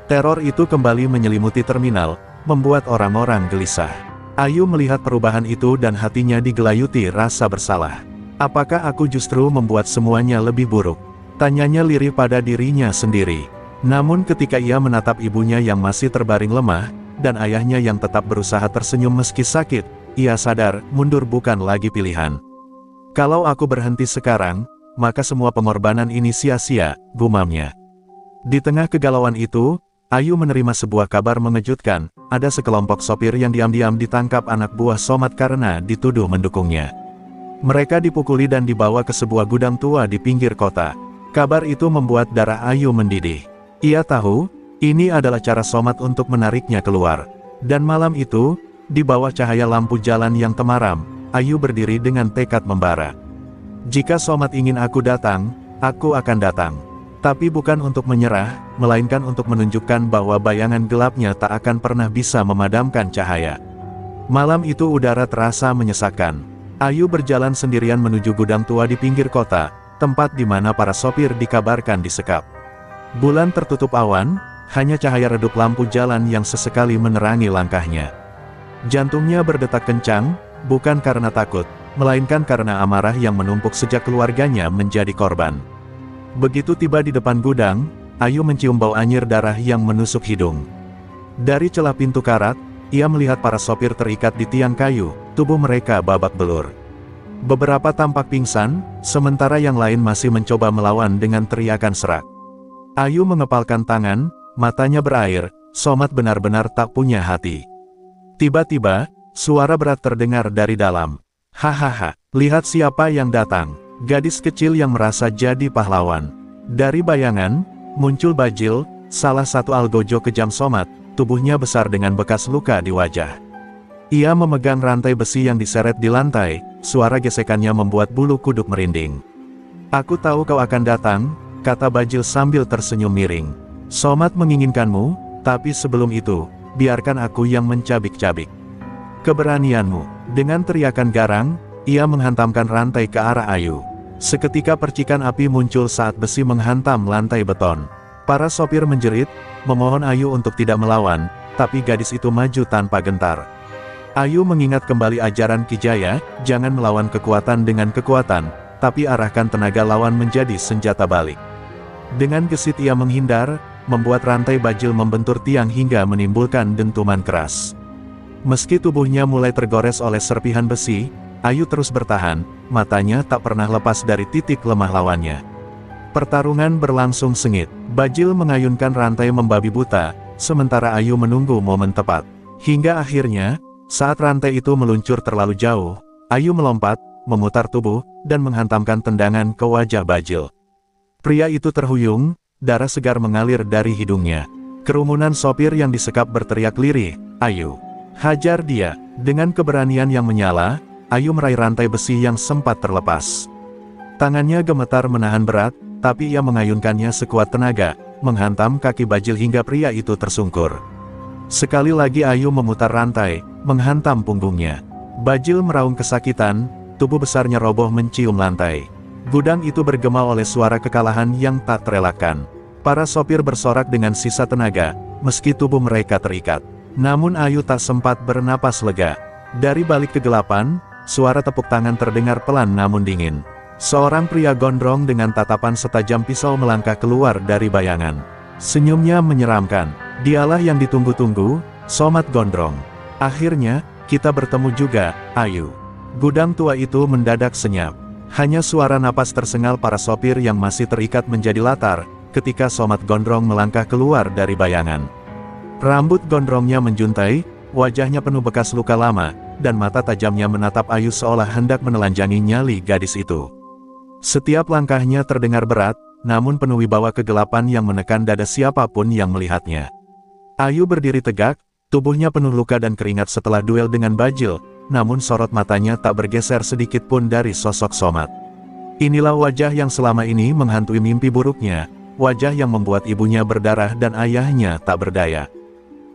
Teror itu kembali menyelimuti terminal, membuat orang-orang gelisah. Ayu melihat perubahan itu dan hatinya digelayuti rasa bersalah. Apakah aku justru membuat semuanya lebih buruk? Tanyanya lirih pada dirinya sendiri. Namun ketika ia menatap ibunya yang masih terbaring lemah, dan ayahnya yang tetap berusaha tersenyum meski sakit, ia sadar, mundur bukan lagi pilihan. Kalau aku berhenti sekarang, maka semua pengorbanan ini sia-sia, gumamnya. Di tengah kegalauan itu, Ayu menerima sebuah kabar mengejutkan, ada sekelompok sopir yang diam-diam ditangkap anak buah Somat karena dituduh mendukungnya. Mereka dipukuli dan dibawa ke sebuah gudang tua di pinggir kota. Kabar itu membuat darah Ayu mendidih. Ia tahu, ini adalah cara Somat untuk menariknya keluar. Dan malam itu, di bawah cahaya lampu jalan yang temaram, Ayu berdiri dengan tekad membara. Jika Somat ingin aku datang, aku akan datang. Tapi bukan untuk menyerah, melainkan untuk menunjukkan bahwa bayangan gelapnya tak akan pernah bisa memadamkan cahaya. Malam itu udara terasa menyesakkan. Ayu berjalan sendirian menuju gudang tua di pinggir kota, tempat di mana para sopir dikabarkan disekap. Bulan tertutup awan, hanya cahaya redup lampu jalan yang sesekali menerangi langkahnya. Jantungnya berdetak kencang, bukan karena takut, melainkan karena amarah yang menumpuk sejak keluarganya menjadi korban. Begitu tiba di depan gudang, Ayu mencium bau anyir darah yang menusuk hidung. Dari celah pintu karat, ia melihat para sopir terikat di tiang kayu, tubuh mereka babak belur. Beberapa tampak pingsan, sementara yang lain masih mencoba melawan dengan teriakan serak. Ayu mengepalkan tangan, matanya berair, Somat benar-benar tak punya hati. Tiba-tiba, suara berat terdengar dari dalam. Hahaha, lihat siapa yang datang. Gadis kecil yang merasa jadi pahlawan. Dari bayangan, muncul Bajil, salah satu algojo kejam Somat, tubuhnya besar dengan bekas luka di wajah. Ia memegang rantai besi yang diseret di lantai, suara gesekannya membuat bulu kuduk merinding. Aku tahu kau akan datang, kata Bajil sambil tersenyum miring. Somat menginginkanmu, tapi sebelum itu, biarkan aku yang mencabik-cabik keberanianmu. Dengan teriakan garang, ia menghantamkan rantai ke arah Ayu. Seketika percikan api muncul saat besi menghantam lantai beton. Para sopir menjerit, memohon Ayu untuk tidak melawan, tapi gadis itu maju tanpa gentar. Ayu mengingat kembali ajaran Ki Jaya, jangan melawan kekuatan dengan kekuatan, tapi arahkan tenaga lawan menjadi senjata balik. Dengan gesit ia menghindar, membuat rantai Bajil membentur tiang hingga menimbulkan dentuman keras. Meski tubuhnya mulai tergores oleh serpihan besi, Ayu terus bertahan, matanya tak pernah lepas dari titik lemah lawannya. Pertarungan berlangsung sengit. Bajil mengayunkan rantai membabi buta, sementara Ayu menunggu momen tepat. Hingga akhirnya, saat rantai itu meluncur terlalu jauh, Ayu melompat, memutar tubuh, dan menghantamkan tendangan ke wajah Bajil. Pria itu terhuyung, darah segar mengalir dari hidungnya. Kerumunan sopir yang disekap berteriak lirih, "Ayu, hajar dia!" Dengan keberanian yang menyala, Ayu meraih rantai besi yang sempat terlepas. Tangannya gemetar menahan berat, tapi ia mengayunkannya sekuat tenaga, menghantam kaki Bajil hingga pria itu tersungkur. Sekali lagi Ayu memutar rantai, menghantam punggungnya. Bajil meraung kesakitan, tubuh besarnya roboh mencium lantai. Gudang itu bergema oleh suara kekalahan yang tak terelakkan. Para sopir bersorak dengan sisa tenaga, meski tubuh mereka terikat. Namun Ayu tak sempat bernapas lega. Dari balik kegelapan, suara tepuk tangan terdengar pelan namun dingin. Seorang pria gondrong dengan tatapan setajam pisau melangkah keluar dari bayangan. Senyumnya menyeramkan. Dialah yang ditunggu-tunggu, Somat Gondrong. Akhirnya, kita bertemu juga, Ayu. Gudang tua itu mendadak senyap. Hanya suara napas tersengal para sopir yang masih terikat menjadi latar, ketika Somat Gondrong melangkah keluar dari bayangan. Rambut gondrongnya menjuntai, wajahnya penuh bekas luka lama, dan mata tajamnya menatap Ayu seolah hendak menelanjangi nyali gadis itu. Setiap langkahnya terdengar berat, namun penuh wibawa kegelapan yang menekan dada siapapun yang melihatnya. Ayu berdiri tegak, tubuhnya penuh luka dan keringat setelah duel dengan Bajil, namun sorot matanya tak bergeser sedikit pun dari sosok Somat. Inilah wajah yang selama ini menghantui mimpi buruknya, wajah yang membuat ibunya berdarah dan ayahnya tak berdaya.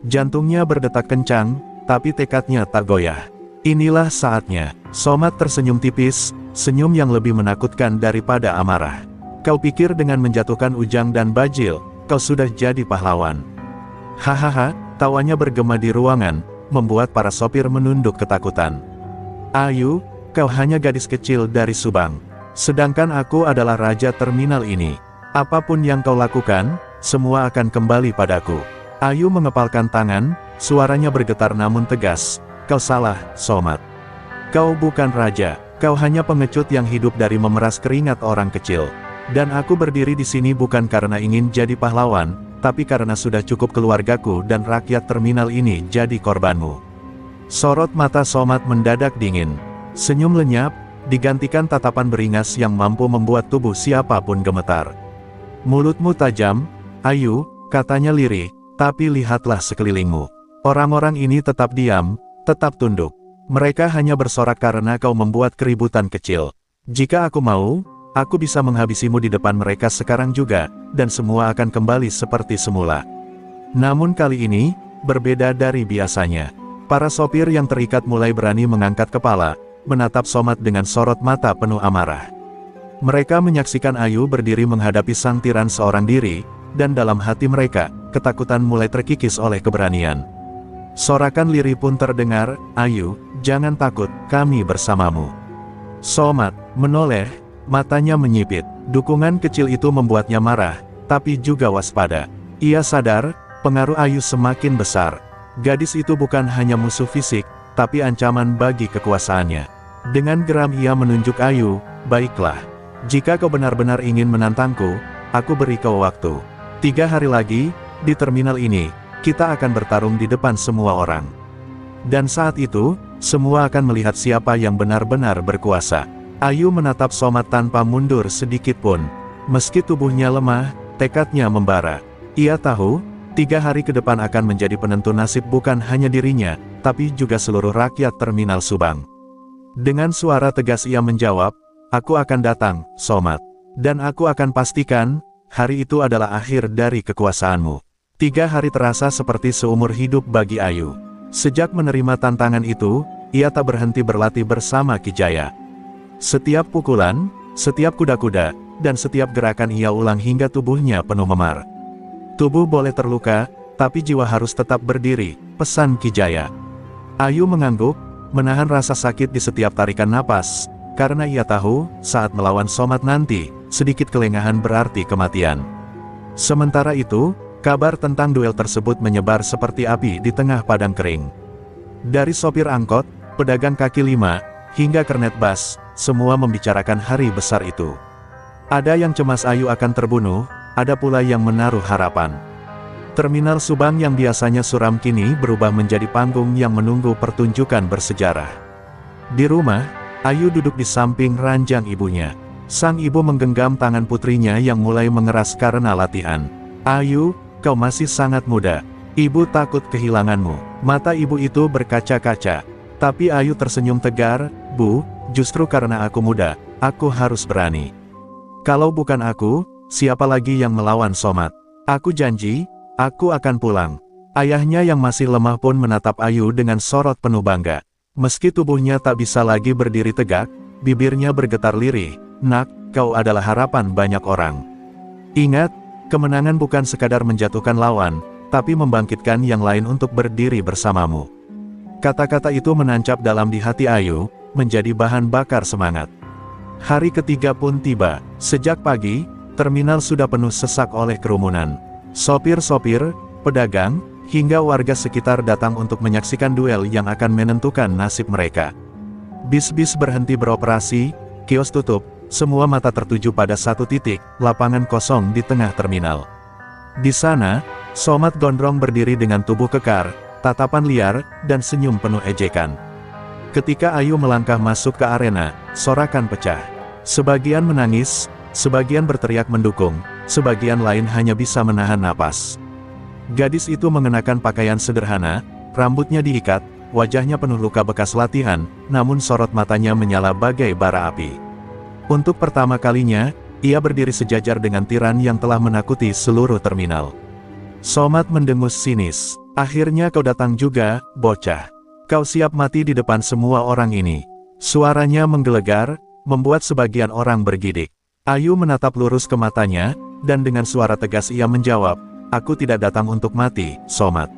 Jantungnya berdetak kencang, tapi tekadnya tak goyah. Inilah saatnya. Somat tersenyum tipis, senyum yang lebih menakutkan daripada amarah. Kau pikir dengan menjatuhkan Ujang dan Bajil, kau sudah jadi pahlawan. Hahaha, tawanya bergema di ruangan, membuat para sopir menunduk ketakutan. Ayu, kau hanya gadis kecil dari Subang. Sedangkan aku adalah raja terminal ini. Apapun yang kau lakukan, semua akan kembali padaku. Ayu mengepalkan tangan, suaranya bergetar namun tegas. Kau salah, Somat. Kau bukan raja, kau hanya pengecut yang hidup dari memeras keringat orang kecil. Dan aku berdiri di sini bukan karena ingin jadi pahlawan, tapi karena sudah cukup keluargaku dan rakyat terminal ini jadi korbanmu. Sorot mata Somat mendadak dingin. Senyum lenyap, digantikan tatapan beringas yang mampu membuat tubuh siapapun gemetar. Mulutmu tajam, Ayu, katanya lirih, tapi lihatlah sekelilingmu. Orang-orang ini tetap diam, tetap tunduk. Mereka hanya bersorak karena kau membuat keributan kecil. Jika aku mau, aku bisa menghabisimu di depan mereka sekarang juga, dan semua akan kembali seperti semula. Namun kali ini, berbeda dari biasanya. Para sopir yang terikat mulai berani mengangkat kepala, menatap Somat dengan sorot mata penuh amarah. Mereka menyaksikan Ayu berdiri menghadapi sang tiran seorang diri, dan dalam hati mereka, ketakutan mulai terkikis oleh keberanian. Sorakan lirih pun terdengar, Ayu, jangan takut, kami bersamamu. Somat menoleh, matanya menyipit. Dukungan kecil itu membuatnya marah, tapi juga waspada. Ia sadar, pengaruh Ayu semakin besar. Gadis itu bukan hanya musuh fisik, tapi ancaman bagi kekuasaannya. Dengan geram ia menunjuk Ayu, baiklah. Jika kau benar-benar ingin menantangku, aku beri kau waktu. 3 hari lagi, di terminal ini, kita akan bertarung di depan semua orang. Dan saat itu, semua akan melihat siapa yang benar-benar berkuasa. Ayu menatap Somat tanpa mundur sedikit pun. Meski tubuhnya lemah, tekadnya membara. Ia tahu, 3 hari ke depan akan menjadi penentu nasib bukan hanya dirinya, tapi juga seluruh rakyat terminal Subang. Dengan suara tegas ia menjawab, aku akan datang, Somat. Dan aku akan pastikan, hari itu adalah akhir dari kekuasaanmu. 3 hari terasa seperti seumur hidup bagi Ayu. Sejak menerima tantangan itu, ia tak berhenti berlatih bersama Ki Jaya. Setiap pukulan, setiap kuda-kuda, dan setiap gerakan ia ulang hingga tubuhnya penuh memar. Tubuh boleh terluka, tapi jiwa harus tetap berdiri, pesan Ki Jaya. Ayu mengangguk, menahan rasa sakit di setiap tarikan napas, karena ia tahu, saat melawan Somat nanti, sedikit kelengahan berarti kematian. Sementara itu, kabar tentang duel tersebut menyebar seperti api di tengah padang kering. Dari sopir angkot, pedagang kaki lima, hingga kernet bas, semua membicarakan hari besar itu. Ada yang cemas Ayu akan terbunuh, ada pula yang menaruh harapan. Terminal Subang yang biasanya suram kini berubah menjadi panggung yang menunggu pertunjukan bersejarah. Di rumah, Ayu duduk di samping ranjang ibunya. Sang ibu menggenggam tangan putrinya yang mulai mengeras karena latihan. Ayu, kau masih sangat muda. Ibu takut kehilanganmu. Mata ibu itu berkaca-kaca. Tapi Ayu tersenyum tegar, Bu, justru karena aku muda, aku harus berani. Kalau bukan aku, siapa lagi yang melawan Somat? Aku janji, aku akan pulang. Ayahnya yang masih lemah pun menatap Ayu dengan sorot penuh bangga. Meski tubuhnya tak bisa lagi berdiri tegak, bibirnya bergetar lirih. Nak, kau adalah harapan banyak orang. Ingat, kemenangan bukan sekadar menjatuhkan lawan, tapi membangkitkan yang lain untuk berdiri bersamamu. Kata-kata itu menancap dalam di hati Ayu, menjadi bahan bakar semangat. Hari ketiga pun tiba. Sejak pagi, terminal sudah penuh sesak oleh kerumunan. Sopir-sopir, pedagang, hingga warga sekitar datang untuk menyaksikan duel yang akan menentukan nasib mereka. Bis-bis berhenti beroperasi, kios tutup, semua mata tertuju pada satu titik, lapangan kosong di tengah terminal. Di sana, Somat gondrong berdiri dengan tubuh kekar, tatapan liar, dan senyum penuh ejekan. Ketika Ayu melangkah masuk ke arena, sorakan pecah. Sebagian menangis, sebagian berteriak mendukung, sebagian lain hanya bisa menahan napas. Gadis itu mengenakan pakaian sederhana, rambutnya diikat, wajahnya penuh luka bekas latihan, namun sorot matanya menyala bagai bara api. Untuk pertama kalinya, ia berdiri sejajar dengan tiran yang telah menakuti seluruh terminal. Somat mendengus sinis. Akhirnya kau datang juga, bocah. Kau siap mati di depan semua orang ini. Suaranya menggelegar, membuat sebagian orang bergidik. Ayu menatap lurus ke matanya, dan dengan suara tegas ia menjawab, aku tidak datang untuk mati, Somat.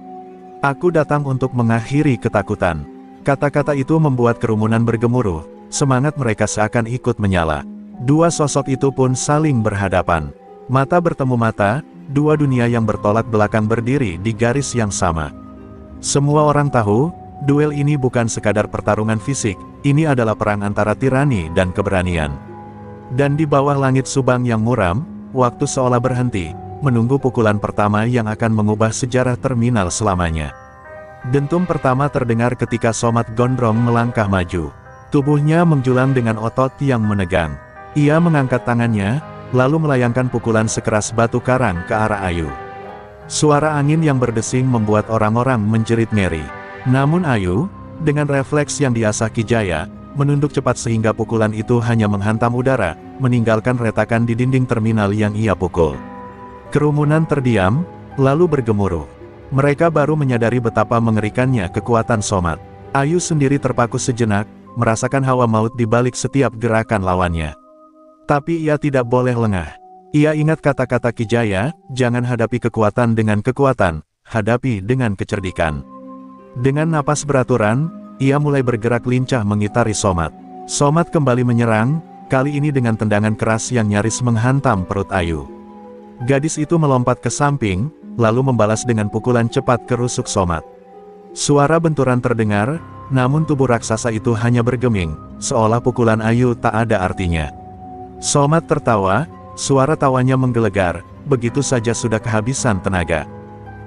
Aku datang untuk mengakhiri ketakutan. Kata-kata itu membuat kerumunan bergemuruh, semangat mereka seakan ikut menyala. Dua sosok itu pun saling berhadapan. Mata bertemu mata, dua dunia yang bertolak belakang berdiri di garis yang sama. Semua orang tahu, duel ini bukan sekadar pertarungan fisik, ini adalah perang antara tirani dan keberanian. Dan di bawah langit Subang yang muram, waktu seolah berhenti, menunggu pukulan pertama yang akan mengubah sejarah terminal selamanya. Dentum pertama terdengar ketika Somat Gondrong melangkah maju. Tubuhnya menjulang dengan otot yang menegang. Ia mengangkat tangannya, lalu melayangkan pukulan sekeras batu karang ke arah Ayu. Suara angin yang berdesing membuat orang-orang menjerit ngeri. Namun Ayu, dengan refleks yang diasah Ki Jaya, menunduk cepat sehingga pukulan itu hanya menghantam udara, meninggalkan retakan di dinding terminal yang ia pukul. Kerumunan terdiam, lalu bergemuruh. Mereka baru menyadari betapa mengerikannya kekuatan Somat. Ayu sendiri terpaku sejenak, merasakan hawa maut di balik setiap gerakan lawannya. Tapi ia tidak boleh lengah. Ia ingat kata-kata Ki Jaya, jangan hadapi kekuatan dengan kekuatan, hadapi dengan kecerdikan. Dengan napas beraturan, ia mulai bergerak lincah mengitari Somat. Somat kembali menyerang, kali ini dengan tendangan keras yang nyaris menghantam perut Ayu. Gadis itu melompat ke samping, lalu membalas dengan pukulan cepat ke rusuk Somat. Suara benturan terdengar, namun tubuh raksasa itu hanya bergeming, seolah pukulan Ayu tak ada artinya. Somat tertawa, suara tawanya menggelegar, begitu saja sudah kehabisan tenaga.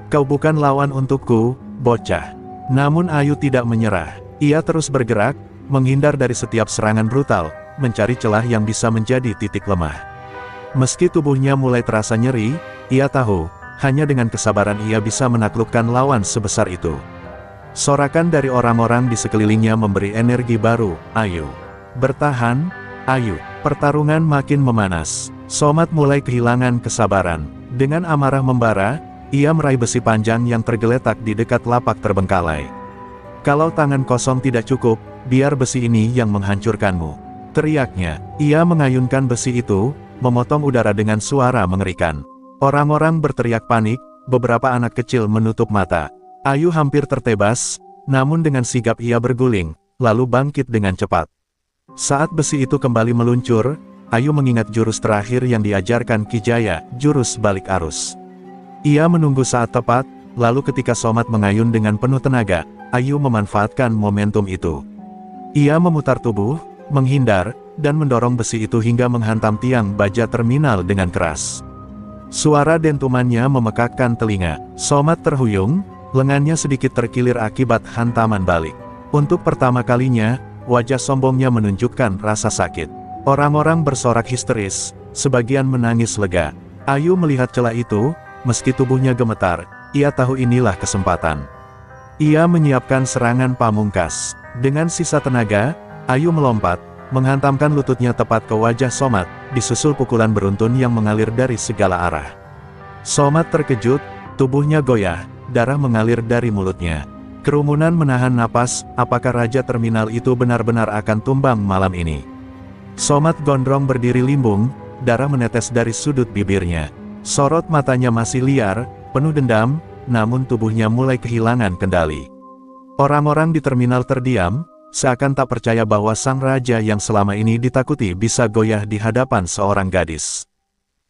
Kau bukan lawan untukku, bocah. Namun Ayu tidak menyerah. Ia terus bergerak, menghindar dari setiap serangan brutal, mencari celah yang bisa menjadi titik lemah. Meski tubuhnya mulai terasa nyeri, ia tahu, hanya dengan kesabaran ia bisa menaklukkan lawan sebesar itu. Sorakan dari orang-orang di sekelilingnya memberi energi baru, Ayu. Bertahan, Ayu. Pertarungan makin memanas. Somat mulai kehilangan kesabaran. Dengan amarah membara, ia meraih besi panjang yang tergeletak di dekat lapak terbengkalai. Kalau tangan kosong tidak cukup, biar besi ini yang menghancurkanmu. Teriaknya. Ia mengayunkan besi itu, memotong udara dengan suara mengerikan. Orang-orang berteriak panik, beberapa anak kecil menutup mata. Ayu hampir tertebas, namun dengan sigap ia berguling, lalu bangkit dengan cepat. Saat besi itu kembali meluncur, Ayu mengingat jurus terakhir yang diajarkan Ki Jaya, jurus balik arus. Ia menunggu saat tepat, lalu ketika Somat mengayun dengan penuh tenaga, Ayu memanfaatkan momentum itu. Ia memutar tubuh, menghindar, dan mendorong besi itu hingga menghantam tiang baja terminal dengan keras. Suara dentumannya memekakkan telinga. Somat terhuyung, lengannya sedikit terkilir akibat hantaman balik. Untuk pertama kalinya, wajah sombongnya menunjukkan rasa sakit. Orang-orang bersorak histeris, sebagian menangis lega. Ayu melihat celah itu, meski tubuhnya gemetar, ia tahu inilah kesempatan. Ia menyiapkan serangan pamungkas. Dengan sisa tenaga, Ayu melompat, menghantamkan lututnya tepat ke wajah Somat, disusul pukulan beruntun yang mengalir dari segala arah. Somat terkejut, tubuhnya goyah, darah mengalir dari mulutnya. Kerumunan menahan napas, apakah Raja Terminal itu benar-benar akan tumbang malam ini? Somat gondrong berdiri limbung, darah menetes dari sudut bibirnya. Sorot matanya masih liar, penuh dendam, namun tubuhnya mulai kehilangan kendali. Orang-orang di terminal terdiam, seakan tak percaya bahwa sang raja yang selama ini ditakuti bisa goyah di hadapan seorang gadis.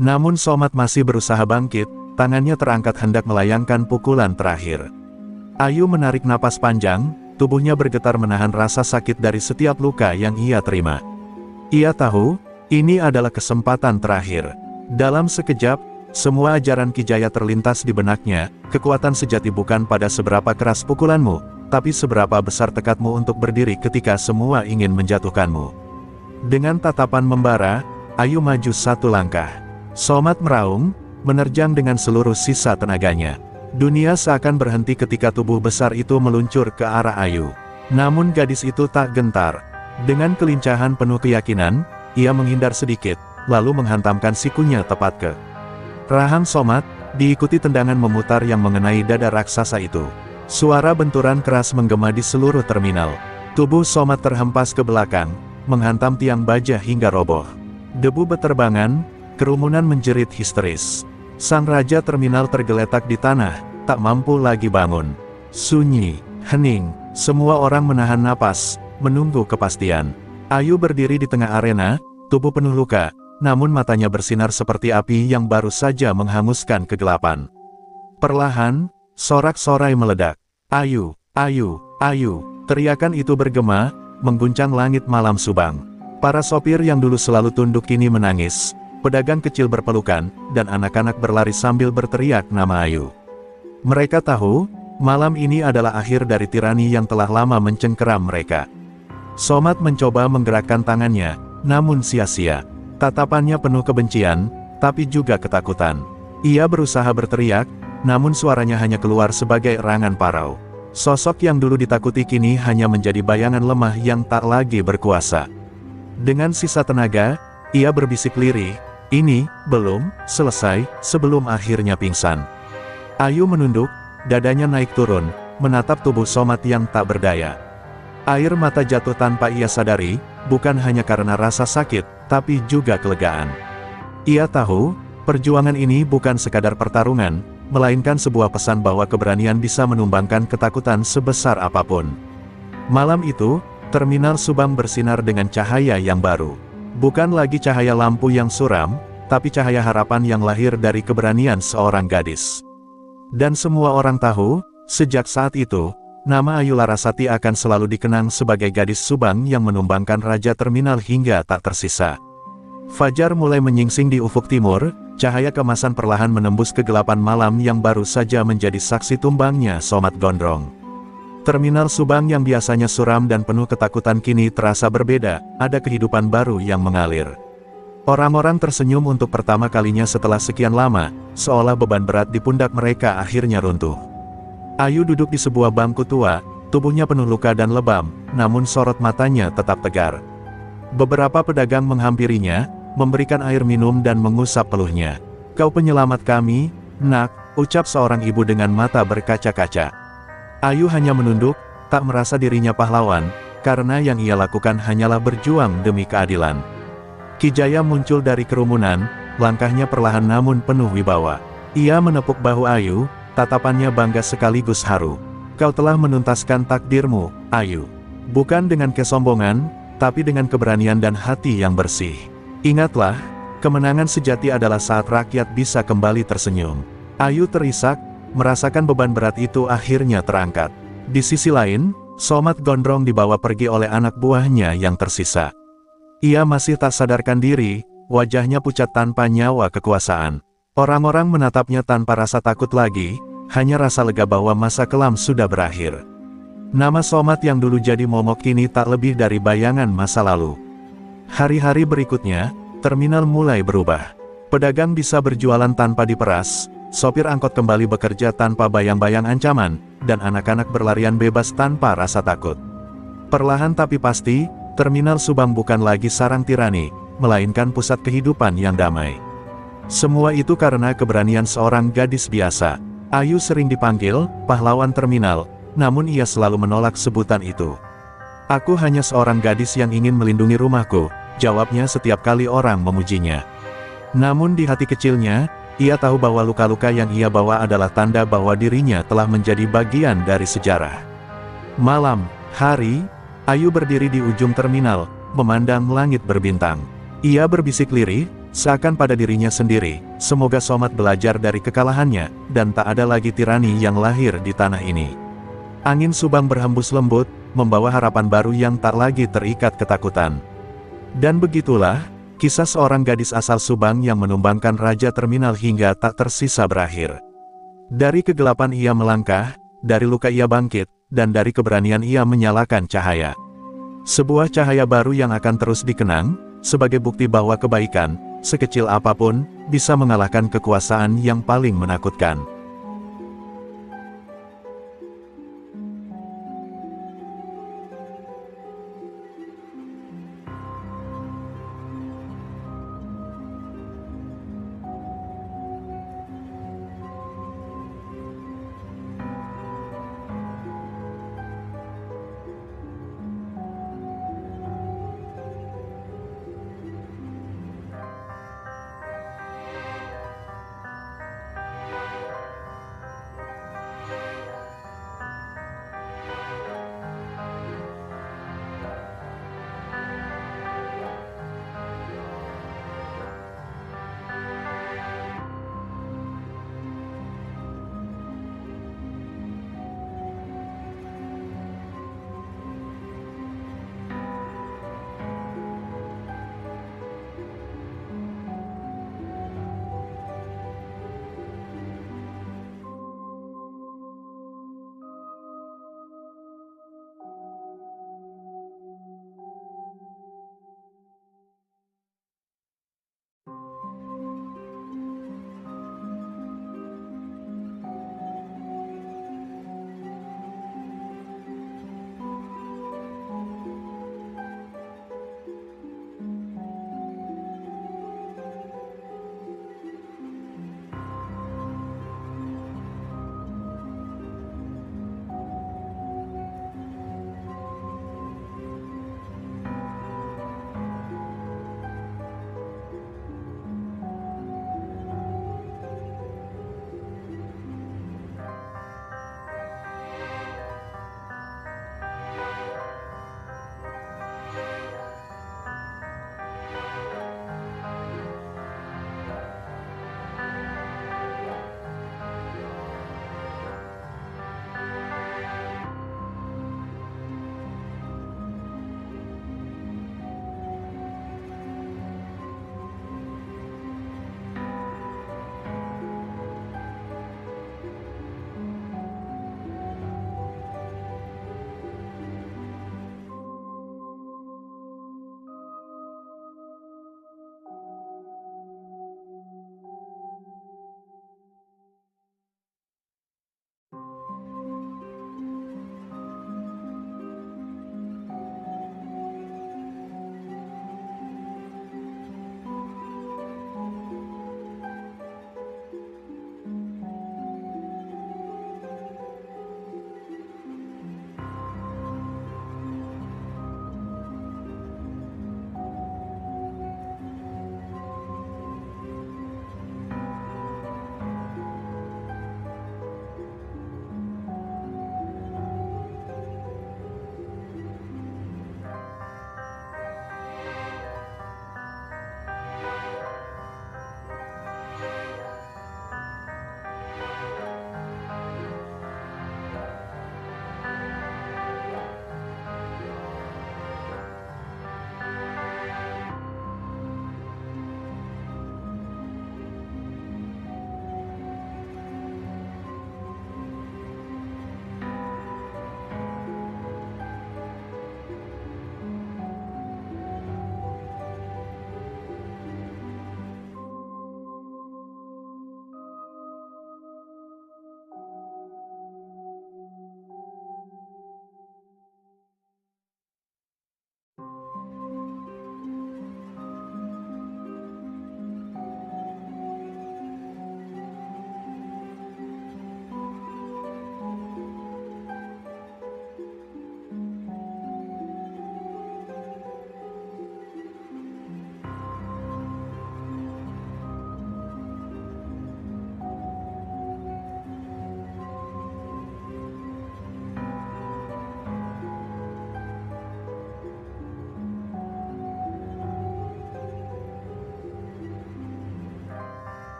Namun Somat masih berusaha bangkit, tangannya terangkat hendak melayangkan pukulan terakhir. Ayu menarik napas panjang, tubuhnya bergetar menahan rasa sakit dari setiap luka yang ia terima. Ia tahu, ini adalah kesempatan terakhir. Dalam sekejap, semua ajaran Ki Jaya terlintas di benaknya, kekuatan sejati bukan pada seberapa keras pukulanmu, tapi seberapa besar tekadmu untuk berdiri ketika semua ingin menjatuhkanmu. Dengan tatapan membara, Ayu maju satu langkah. Somat meraung, menerjang dengan seluruh sisa tenaganya. Dunia seakan berhenti ketika tubuh besar itu meluncur ke arah Ayu. Namun gadis itu tak gentar. Dengan kelincahan penuh keyakinan, ia menghindar sedikit, lalu menghantamkan sikunya tepat ke rahang Somat, diikuti tendangan memutar yang mengenai dada raksasa itu. Suara benturan keras menggema di seluruh terminal. Tubuh Somat terhempas ke belakang, menghantam tiang baja hingga roboh. Debu beterbangan, kerumunan menjerit histeris. Sang raja terminal tergeletak di tanah, tak mampu lagi bangun. Sunyi, hening, semua orang menahan napas, menunggu kepastian. Ayu berdiri di tengah arena, tubuh penuh luka, namun matanya bersinar seperti api yang baru saja menghanguskan kegelapan. Perlahan, sorak-sorai meledak. Ayu, Ayu, Ayu, teriakan itu bergema, mengguncang langit malam Subang. Para sopir yang dulu selalu tunduk kini menangis. Pedagang kecil berpelukan, dan anak-anak berlari sambil berteriak nama Ayu. Mereka tahu, malam ini adalah akhir dari tirani yang telah lama mencengkeram mereka. Somat mencoba menggerakkan tangannya, namun sia-sia. Tatapannya penuh kebencian, tapi juga ketakutan. Ia berusaha berteriak, namun suaranya hanya keluar sebagai erangan parau. Sosok yang dulu ditakuti kini hanya menjadi bayangan lemah yang tak lagi berkuasa. Dengan sisa tenaga, ia berbisik lirih, "Ini belum selesai," sebelum akhirnya pingsan. Ayu menunduk, dadanya naik turun, menatap tubuh Somat yang tak berdaya. Air mata jatuh tanpa ia sadari, bukan hanya karena rasa sakit, tapi juga kelegaan. Ia tahu, perjuangan ini bukan sekadar pertarungan, melainkan sebuah pesan bahwa keberanian bisa menumbangkan ketakutan sebesar apapun. Malam itu, terminal Subang bersinar dengan cahaya yang baru. Bukan lagi cahaya lampu yang suram, tapi cahaya harapan yang lahir dari keberanian seorang gadis. Dan semua orang tahu, sejak saat itu, nama Ayu Larasati akan selalu dikenang sebagai gadis Subang yang menumbangkan raja terminal hingga tak tersisa. Fajar mulai menyingsing di ufuk timur, cahaya kemasan perlahan menembus kegelapan malam yang baru saja menjadi saksi tumbangnya Somat Gondrong. Terminal Subang yang biasanya suram dan penuh ketakutan kini terasa berbeda, ada kehidupan baru yang mengalir. Orang-orang tersenyum untuk pertama kalinya setelah sekian lama, seolah beban berat di pundak mereka akhirnya runtuh. Ayu duduk di sebuah bangku tua, tubuhnya penuh luka dan lebam, namun sorot matanya tetap tegar. Beberapa pedagang menghampirinya, memberikan air minum dan mengusap peluhnya. "Kau penyelamat kami, Nak," ucap seorang ibu dengan mata berkaca-kaca. Ayu hanya menunduk, tak merasa dirinya pahlawan, karena yang ia lakukan hanyalah berjuang demi keadilan. Ki Jaya muncul dari kerumunan, langkahnya perlahan namun penuh wibawa. Ia menepuk bahu Ayu, tatapannya bangga sekaligus haru. "Kau telah menuntaskan takdirmu, Ayu. Bukan dengan kesombongan, tapi dengan keberanian dan hati yang bersih. Ingatlah, kemenangan sejati adalah saat rakyat bisa kembali tersenyum." Ayu terisak, merasakan beban berat itu akhirnya terangkat. Di sisi lain, Somat Gondrong dibawa pergi oleh anak buahnya yang tersisa. Ia masih tak sadarkan diri, wajahnya pucat tanpa nyawa kekuasaan. Orang-orang menatapnya tanpa rasa takut lagi, hanya rasa lega bahwa masa kelam sudah berakhir. Nama Somat yang dulu jadi momok kini tak lebih dari bayangan masa lalu. Hari-hari berikutnya, terminal mulai berubah. Pedagang bisa berjualan tanpa diperas, sopir angkot kembali bekerja tanpa bayang-bayang ancaman, dan anak-anak berlarian bebas tanpa rasa takut. Perlahan tapi pasti, terminal Subang bukan lagi sarang tirani, melainkan pusat kehidupan yang damai. Semua itu karena keberanian seorang gadis biasa. Ayu sering dipanggil pahlawan terminal, namun ia selalu menolak sebutan itu. "Aku hanya seorang gadis yang ingin melindungi rumahku," jawabnya setiap kali orang memujinya. Namun di hati kecilnya, ia tahu bahwa luka-luka yang ia bawa adalah tanda bahwa dirinya telah menjadi bagian dari sejarah. Malam, hari, Ayu berdiri di ujung terminal, memandang langit berbintang. Ia berbisik lirih, seakan pada dirinya sendiri, semoga Somat belajar dari kekalahannya, dan tak ada lagi tirani yang lahir di tanah ini. Angin Subang berhembus lembut, membawa harapan baru yang tak lagi terikat ketakutan. Dan begitulah, kisah seorang gadis asal Subang yang menumbangkan raja terminal hingga tak tersisa berakhir. Dari kegelapan ia melangkah, dari luka ia bangkit, dan dari keberanian ia menyalakan cahaya. Sebuah cahaya baru yang akan terus dikenang, sebagai bukti bahwa kebaikan, sekecil apapun, bisa mengalahkan kekuasaan yang paling menakutkan.